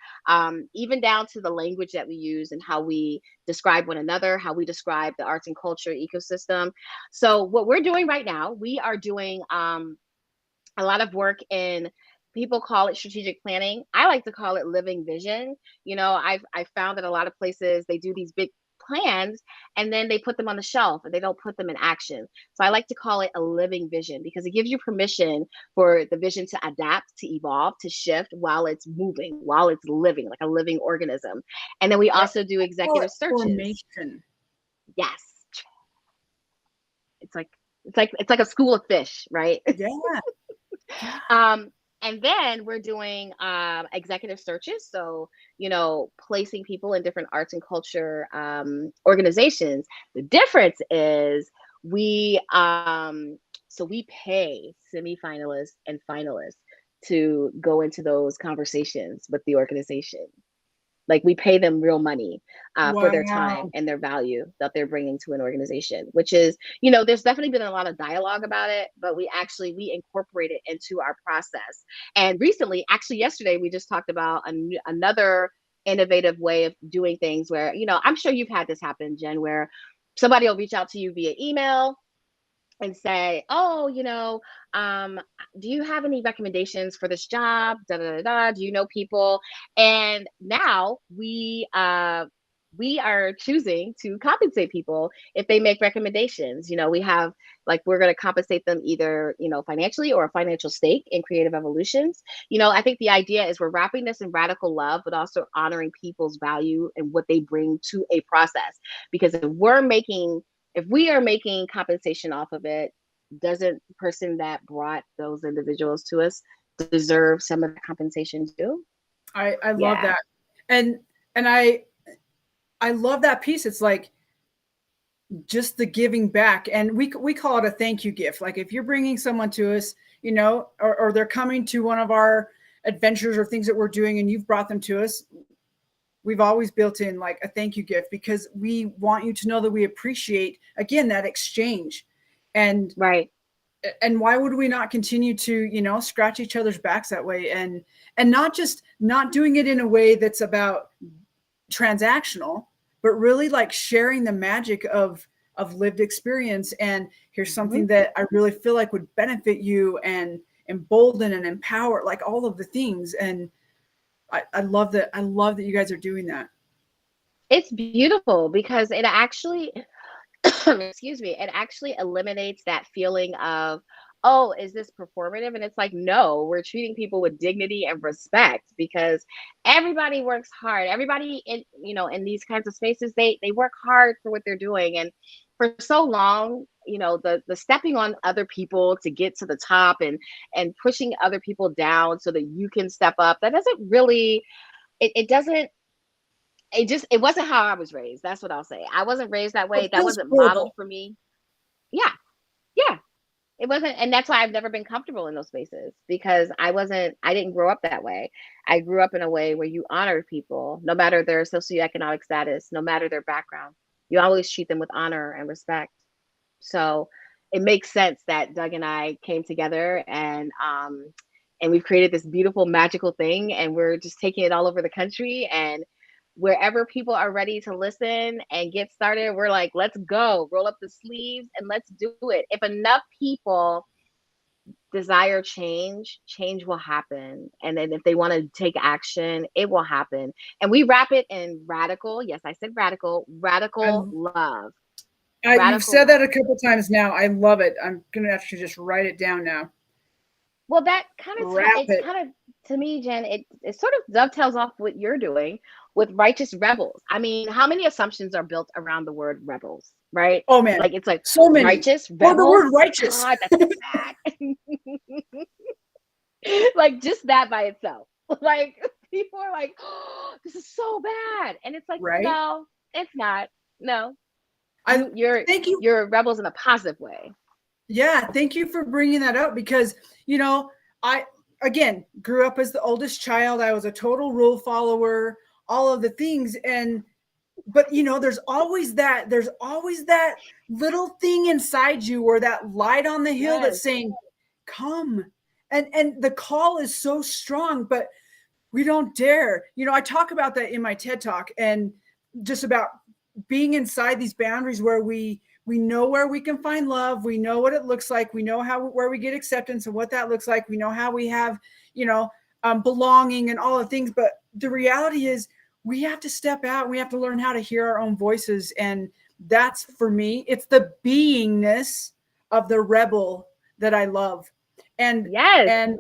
even down to the language that we use and how we describe one another, how we describe the arts and culture ecosystem. So what we're doing right now, we are doing a lot of work in, people call it strategic planning. I like to call it living vision. I've found that a lot of places they do these big plans and then they put them on the shelf and they don't put them in action. So I like to call it a living vision because it gives you permission for the vision to adapt, to evolve, to shift while it's moving, while it's living, like a living organism. And then we I also do call it executive searches. formation. Yes. It's like a school of fish, right? Yeah. Yeah. And then we're doing executive searches. So, placing people in different arts and culture organizations. The difference is we pay semifinalists and finalists to go into those conversations with the organization. Like we pay them real money for their time Wow. and their value that they're bringing to an organization, which is, there's definitely been a lot of dialogue about it, but we incorporate it into our process. And recently, actually yesterday, we just talked about another innovative way of doing things where, I'm sure you've had this happen, Jen, where somebody will reach out to you via email and say, "Oh, do you have any recommendations for this job? Da da da da. Do you know people?" And now we are choosing to compensate people if they make recommendations. We have, like, we're going to compensate them either financially or a financial stake in Creative Evolutions. I think the idea is we're wrapping this in radical love, but also honoring people's value and what they bring to a process. Because if we are making compensation off of it, doesn't the person that brought those individuals to us deserve some of the compensation too? I love Yeah. that. And I love that piece. It's like just the giving back, and we call it a thank you gift. Like if you're bringing someone to us, or they're coming to one of our adventures or things that we're doing and you've brought them to us, we've always built in like a thank you gift because we want you to know that we appreciate, again, that exchange. and Right. and why would we not continue to scratch each other's backs that way, and not doing it in a way that's about transactional, but really like sharing the magic of lived experience. And here's Hmm. something that I really feel like would benefit you and embolden and empower, like all of the things. And I love that. I love that you guys are doing that. It's beautiful because it actually excuse me, it actually eliminates that feeling of, oh, is this performative? And it's like, no, we're treating people with dignity and respect because everybody works hard. Everybody in these kinds of spaces, they work hard for what they're doing. And for so long, the stepping on other people to get to the top and pushing other people down so that you can step up, that doesn't really, it doesn't, it wasn't how I was raised. That's what I'll say. I wasn't raised that It way. That feels wasn't modeled horrible. for me. Yeah. Yeah. It wasn't, and that's why I've never been comfortable in those spaces because I didn't grow up that way. I grew up in a way where you honor people, no matter their socioeconomic status, no matter their background. You always treat them with honor and respect. So it makes sense that Doug and I came together and we've created this beautiful magical thing and we're just taking it all over the country, and wherever people are ready to listen and get started, we're like, let's go, roll up the sleeves and let's do it. If enough people desire change, change will happen. And then if they want to take action, it will happen. And we wrap it in radical, yes, I said radical, I, radical love. you've Radical said that a love. couple times now. I love it. I'm gonna actually just write it down now. Well, that kind of Wrap it it. kind of to me, Jen, it sort of dovetails off what you're doing with righteous rebels. I mean, how many assumptions are built around the word rebels, right? Oh man, Like it's like so many. righteous Or the rebels. word righteous. God, that's so bad. Like just that by itself. Like people are like, oh, this is so bad. And it's like, Right? no, it's not. No. I You're thank you. you're rebels in a positive way. Yeah, thank you for bringing that up because, you know, I again grew up as the oldest child. I was a total rule follower, all of the things. And but you know, there's always that little thing inside you, or that light on the hill that's Yes. saying, come. And the call is so strong, but we don't dare. You know, I talk about that in my TED talk, and just about being inside these boundaries where we know where we can find love, we know what it looks like, we know how where we get acceptance and what that looks like, we know how we have, you know, belonging and all the things. But the reality is we have to step out, we have to learn how to hear our own voices. And that's, for me, it's the beingness of the rebel that I love. and Yes. and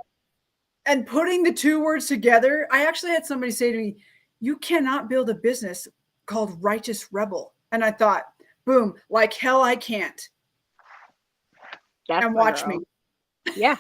and putting the two words together, I actually had somebody say to me, you cannot build a business called Righteous Rebel. And I thought, boom, like hell I can't. That's And my watch me. girl. Yeah.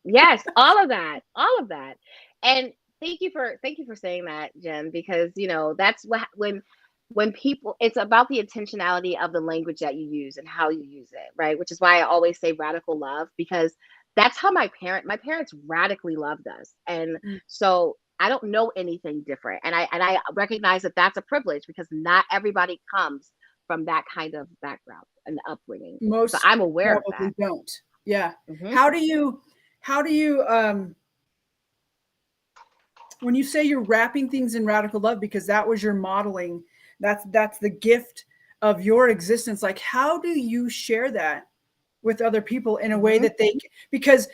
Yes, all of that, all of that. And thank you for saying that, Jen, because that's what when people, it's about the intentionality of the language that you use and how you use it, right? Which is why I always say radical love, because that's how my parents radically loved us. And Mm. so I don't know anything different. And I recognize that that's a privilege because not everybody comes from that kind of background and upbringing. So Most I'm aware of that. probably don't. Yeah. Hmm. How do you when you say you're wrapping things in radical love, because that was your modeling, that's the gift of your existence, like how do you share that with other people in a way Hmm. that because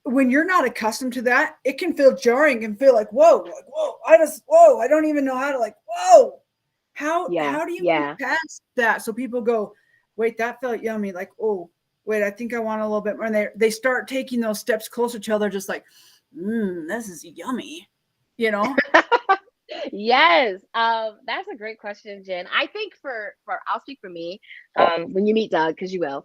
when you're not accustomed to that, it can feel jarring and feel like whoa, I don't even know how to, like, whoa, Yeah, how do you move yeah. past that so people go, wait, that felt yummy, like, oh wait, I think I want a little bit more, and they start taking those steps closer till they're just like, this is yummy, you know. Yes, that's a great question, Jen. I think for I'll speak for me. When you meet Doug, because you will,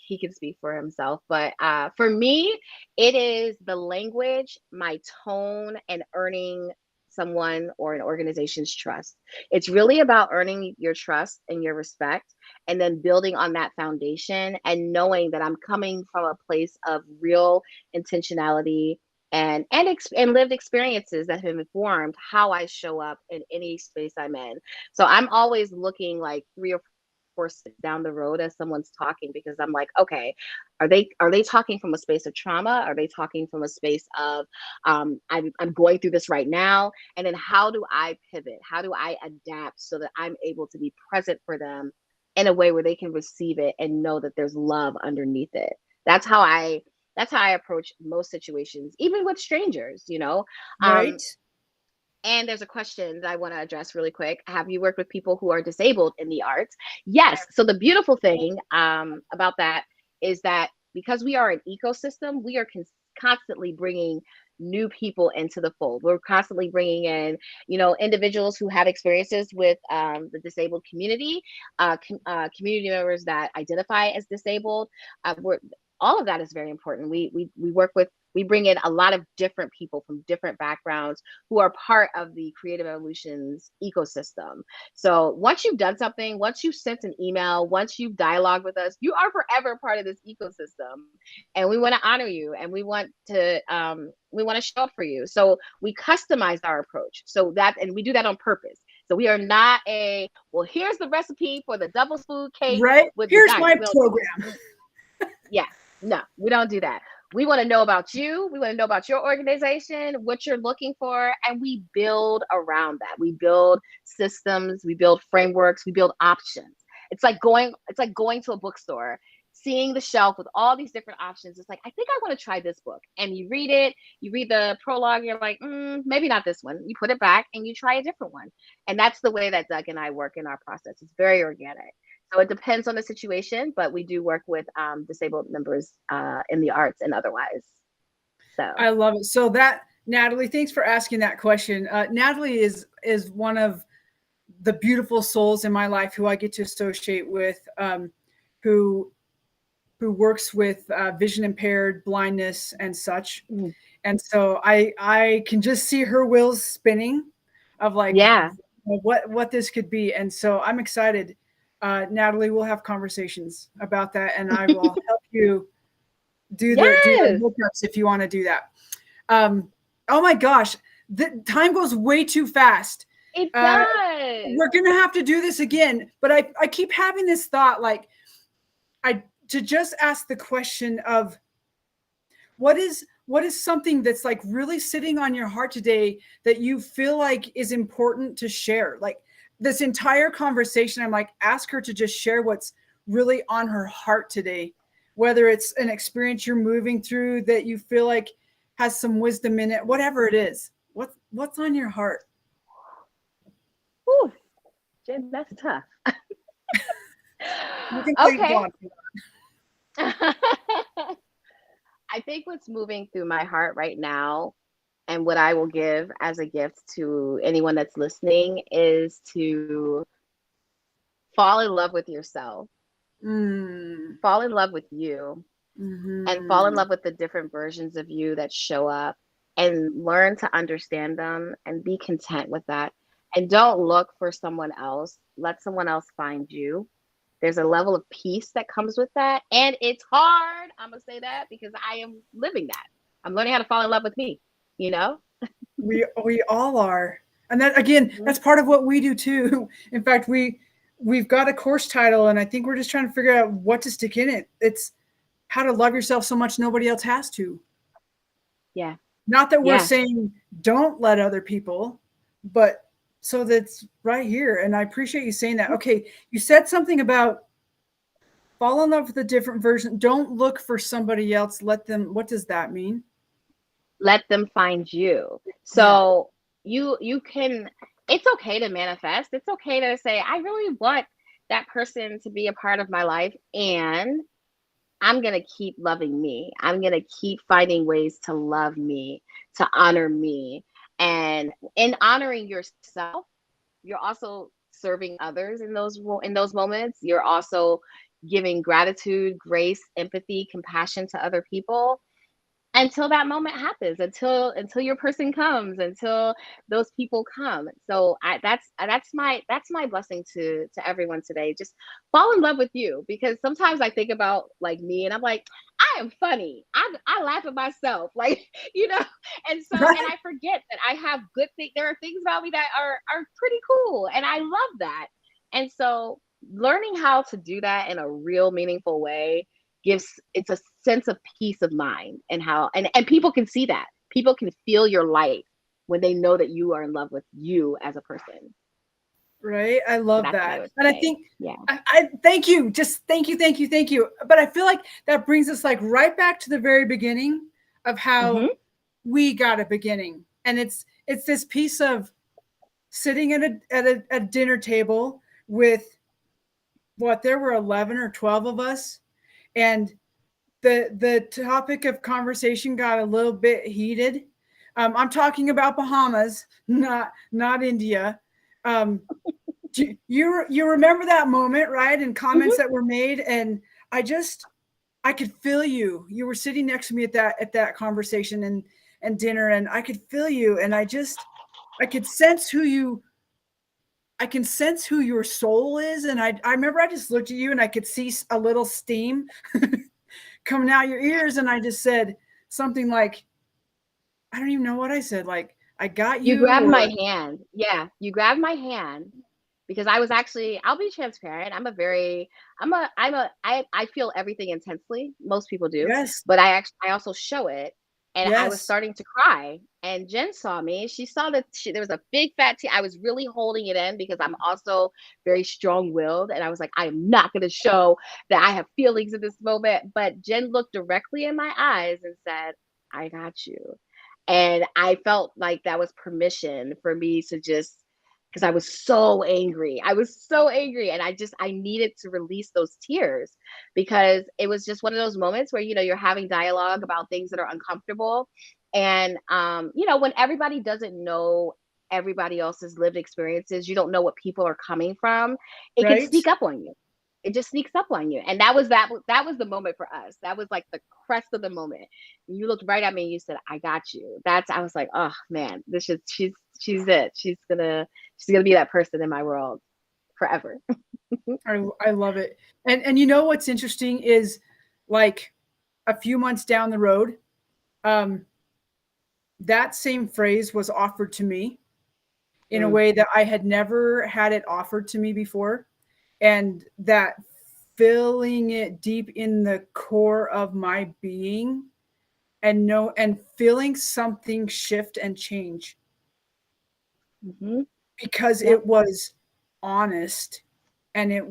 he can speak for himself. But for me, it is the language, my tone, and earning someone or an organization's trust. It's really about earning your trust and your respect, and then building on that foundation and knowing that I'm coming from a place of real intentionality and lived experiences that have informed how I show up in any space I'm in. So I'm always looking like 3 or 4 steps down the road as someone's talking, because I'm like, okay, are they talking from a space of trauma? Are they talking from a space of I'm going through this right now? And then how do I pivot? How do I adapt so that I'm able to be present for them in a way where they can receive it and know that there's love underneath it? That's how I that's how I approach most situations, even with strangers. Um, Right. and there's a question that I want to address really quick. Have you worked with people who are disabled in the arts? Yes. So the beautiful thing about that is that because we are an ecosystem, we are constantly bringing new people into the fold. We're constantly bringing in, individuals who have experiences with the disabled community, community members that identify as disabled. All of that is very important. We bring in a lot of different people from different backgrounds who are part of the Creative Evolutions ecosystem. So once you've done something, once you've sent an email, once you've dialogued with us, you are forever part of this ecosystem, and we want to honor you, and we want to show up for you. So we customize our approach. And we do that on purpose. So we are not well, here's the recipe for the double spoon cake Right. with the Here's diamond. my program. Yeah, no, we don't do that. We want to know about you. We want to know about your organization, what you're looking for, and we build around that. We build systems, we build frameworks, we build options. It's like going to a bookstore, seeing the shelf with all these different options. It's like, I think I want to try this book. And you read it, you read the prologue, you're like, maybe not this one. You put it back and you try a different one. And that's the way that Doug and I work in our process. It's very organic. So it depends on the situation, but we do work with disabled members in the arts and otherwise. So I love it. So Natalie, thanks for asking that question. Natalie is one of the beautiful souls in my life who I get to associate with, who who works with vision impaired, blindness, and such. Mm. And so I can just see her wheels spinning, of like Yeah. what this could be. And so I'm excited. Natalie, we'll have conversations about that, and I will help you do the Yes, hookups if you want to do that. Oh my gosh, the time goes way too fast. it Uh, does. we're gonna have to do this again, but I keep having this thought, like, I to just ask the question of what is something that's like really sitting on your heart today that you feel like is important to share. Like this entire conversation, I'm like, ask her to just share what's really on her heart today, whether it's an experience you're moving through that you feel like has some wisdom in it, whatever it is. What's on your heart? Whew, Jen, that's tough. You can thank Okay. God. I think what's moving through my heart right now, and what I will give as a gift to anyone that's listening, is to fall in love with yourself, Mm, fall in love with you, and fall in mm-hmm. love with the different versions of you that show up, and learn to understand them and be content with that. And don't look for someone else. Let someone else find you. There's a level of peace that comes with that. And it's hard. I'm going to say that because I am living that. I'm learning how to fall in love with me, you know? We all are, and that again, Mhm. that's part of what we do too. In fact, we've got a course title, and I think we're just trying to figure out what to stick in it. It's how to love yourself so much nobody else has to. Yeah. Not that we're Yeah. saying don't let other people, but so that's right here. And I appreciate you saying that. Okay, you said something about fall in love with a different version. Don't look for somebody else. Let them. What does that mean? Let them find you. Yeah. So you can, it's okay to manifest. It's okay to say, I really want that person to be a part of my life, and I'm going to keep loving me. I'm going to keep finding ways to love me, to honor me. And in honoring yourself, you're also serving others in those moments. You're also giving gratitude, grace, empathy, compassion to other people until that moment happens, until your person comes, until those people come. So that's my blessing to everyone today. Just fall in love with you, because sometimes I think about like me, and I'm like, I am funny, I laugh at myself, like, you know. And I forget that I have good things. There are things about me that are pretty cool, and I love that. And so learning how to do that in a real meaningful way gives, it's a sense of peace of mind. And how, and people can see that, people can feel your light when they know that you are in love with you as a person. Right. I So love that's what I that. would And I say. think Yeah. I thank you. Just thank you, thank you, thank you. But I feel like that brings us like right back to the very beginning of how Hmm. we got a beginning. And it's this piece of sitting at a dinner table with what, there were 11 or 12 of us, and the topic of conversation got a little bit heated. I'm talking about Bahamas, not India. Um, you remember that moment, right? And comments Hmm. that were made, and I just I could feel you. You were sitting next to me at that conversation and dinner, and I could feel you, and I could sense who you I can sense who your soul is, and I remember I just looked at you and I could see a little steam coming out your ears, and I just said something like, I don't even know what I said, like, I got You you, grabbed my or hand. Yeah, you grabbed my hand, because I was actually, I'll be transparent. I feel everything intensely. Most people do, yes, but I also show it. And I was yes. starting to cry, and Jen saw me. She saw that there was a big fat tear. I was really holding it in because I'm also very strong-willed, and I was like, I am not going to show that I have feelings in this moment. But Jen looked directly in my eyes and said, I got you. And I felt like that was permission for me to just, because I was so angry. I was so angry. And I needed to release those tears, because it was just one of those moments where, you're having dialogue about things that are uncomfortable. And you know, when everybody doesn't know everybody else's lived experiences, you don't know what people are coming from, it can Right? sneak up on you. It just sneaks up on you. And that was the moment for us. That was like the crest of the moment. You looked right at me and you said, I got you. That's I was like, oh man, this is she's it. She's gonna be that person in my world forever. I love it. And you know what's interesting is, like, a few months down the road, um, that same phrase was offered to me in a Mm, way that I had never had it offered to me before. And that, feeling it deep in the core of my being, and feeling something shift and change, hmm. because Yep. it was honest, and it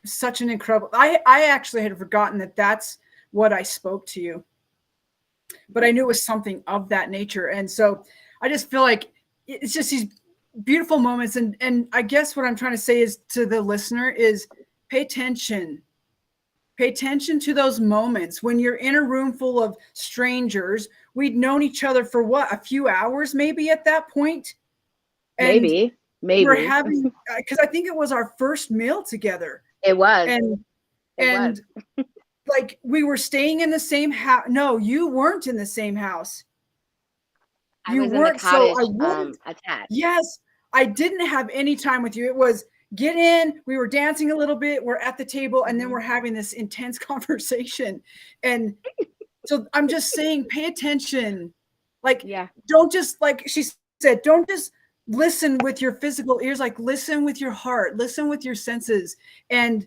such an incredible, I actually had forgotten that that's what I spoke to you, but I knew it was something of that nature. And so I just feel like it's just these beautiful moments. And I guess what I'm trying to say is, to the listener, is pay attention. Pay attention to those moments when you're in a room full of strangers. We'd known each other for what, a few hours maybe at that point, and Maybe. we're Maybe. having, because I think it was our first meal together, It was. and It was. and like, we were staying in the same house. No, you weren't in the same house. I You was in the weren't. So I cottage wouldn't. attached. Yes, I didn't have any time with you. It was, get in, we were dancing a little bit, we're at the table, and then Hmm. we're having this intense conversation. And so I'm just saying, pay attention. Like, Yeah. don't just, like she said, don't just listen with your physical ears, like, listen with your heart, listen with your senses, and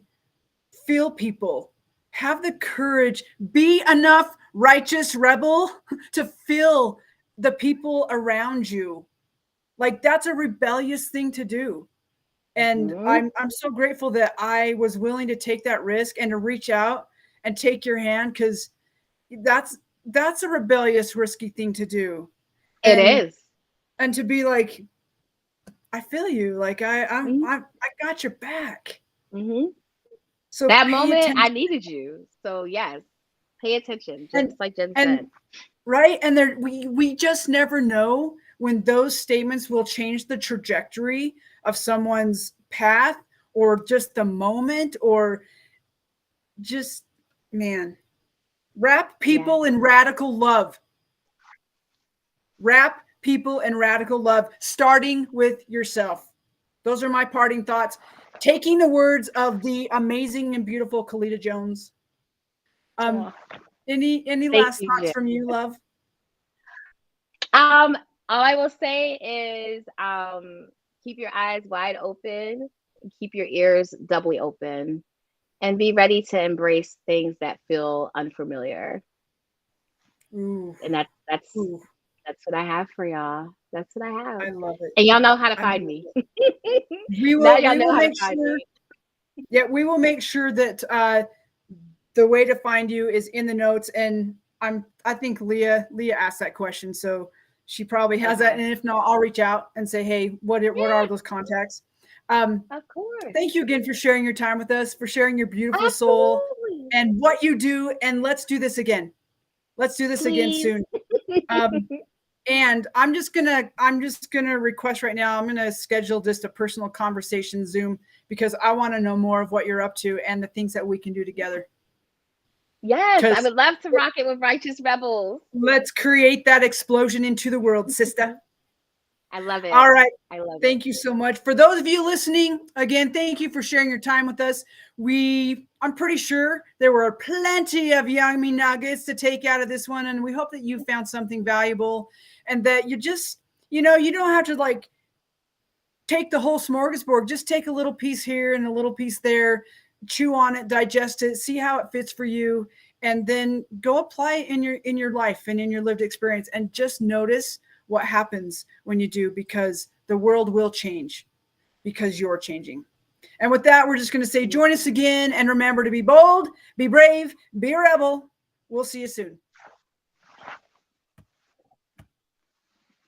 feel people. Have the courage, be enough righteous rebel to feel the people around you. Like, that's a rebellious thing to do. And Hmm. I'm so grateful that I was willing to take that risk and to reach out and take your hand, because that's that's a rebellious, risky thing to do. It And is. and to be like, I feel you, like, Hmm. I got your back. Hmm. So That pay moment, I attention. needed you. So yes, pay attention, And just like Jen and said. right, and there, we just never know when those statements will change the trajectory of someone's path, or just the moment, or just, man, wrap Yeah. people in radical love. Wrap people in radical love, starting with yourself. Those are my parting thoughts. Taking the words of the amazing and beautiful Calida Jones. Um, Oh, any thank last you, thoughts Jen. from you, love? All I will say is keep your eyes wide open, keep your ears doubly open, and be ready to embrace things that feel unfamiliar. Ooh, And ooh, that's what I have for y'all. That's what I have. I love it. And y'all know how to I find love me. it. We Now will y'all we know will how to make find sure. me. Yeah, we will make sure that the way to find you is in the notes. And I think Leah asked that question, so she probably has that. Okay. And if not, I'll reach out and say, hey, what Yeah, are those contacts? Um, of course. Thank you again for sharing your time with us, for sharing your beautiful soul Absolutely. and what you do. And let's do this again. Let's do this again Please. soon. Um, and I'm just gonna request right now. I'm gonna schedule just a personal conversation Zoom, because I want to know more of what you're up to and the things that we can do together. Yes, I Because would love to rock it with Righteous Rebels. let's create that explosion into the world, sister. I love All it. right. I love it. Thank you so much. For those of you listening, again, thank you for sharing your time with us. I'm pretty sure there were plenty of yummy nuggets to take out of this one, and we hope that you found something valuable, and that you just, you don't have to, like, take the whole smorgasbord. Just take a little piece here and a little piece there, chew on it, digest it, see how it fits for you, and then go apply it in your life and in your lived experience, and just notice what happens when you do, because the world will change because you're changing. And with that, we're just going to say, join us again, and remember to be bold, be brave, be a rebel. We'll see you soon.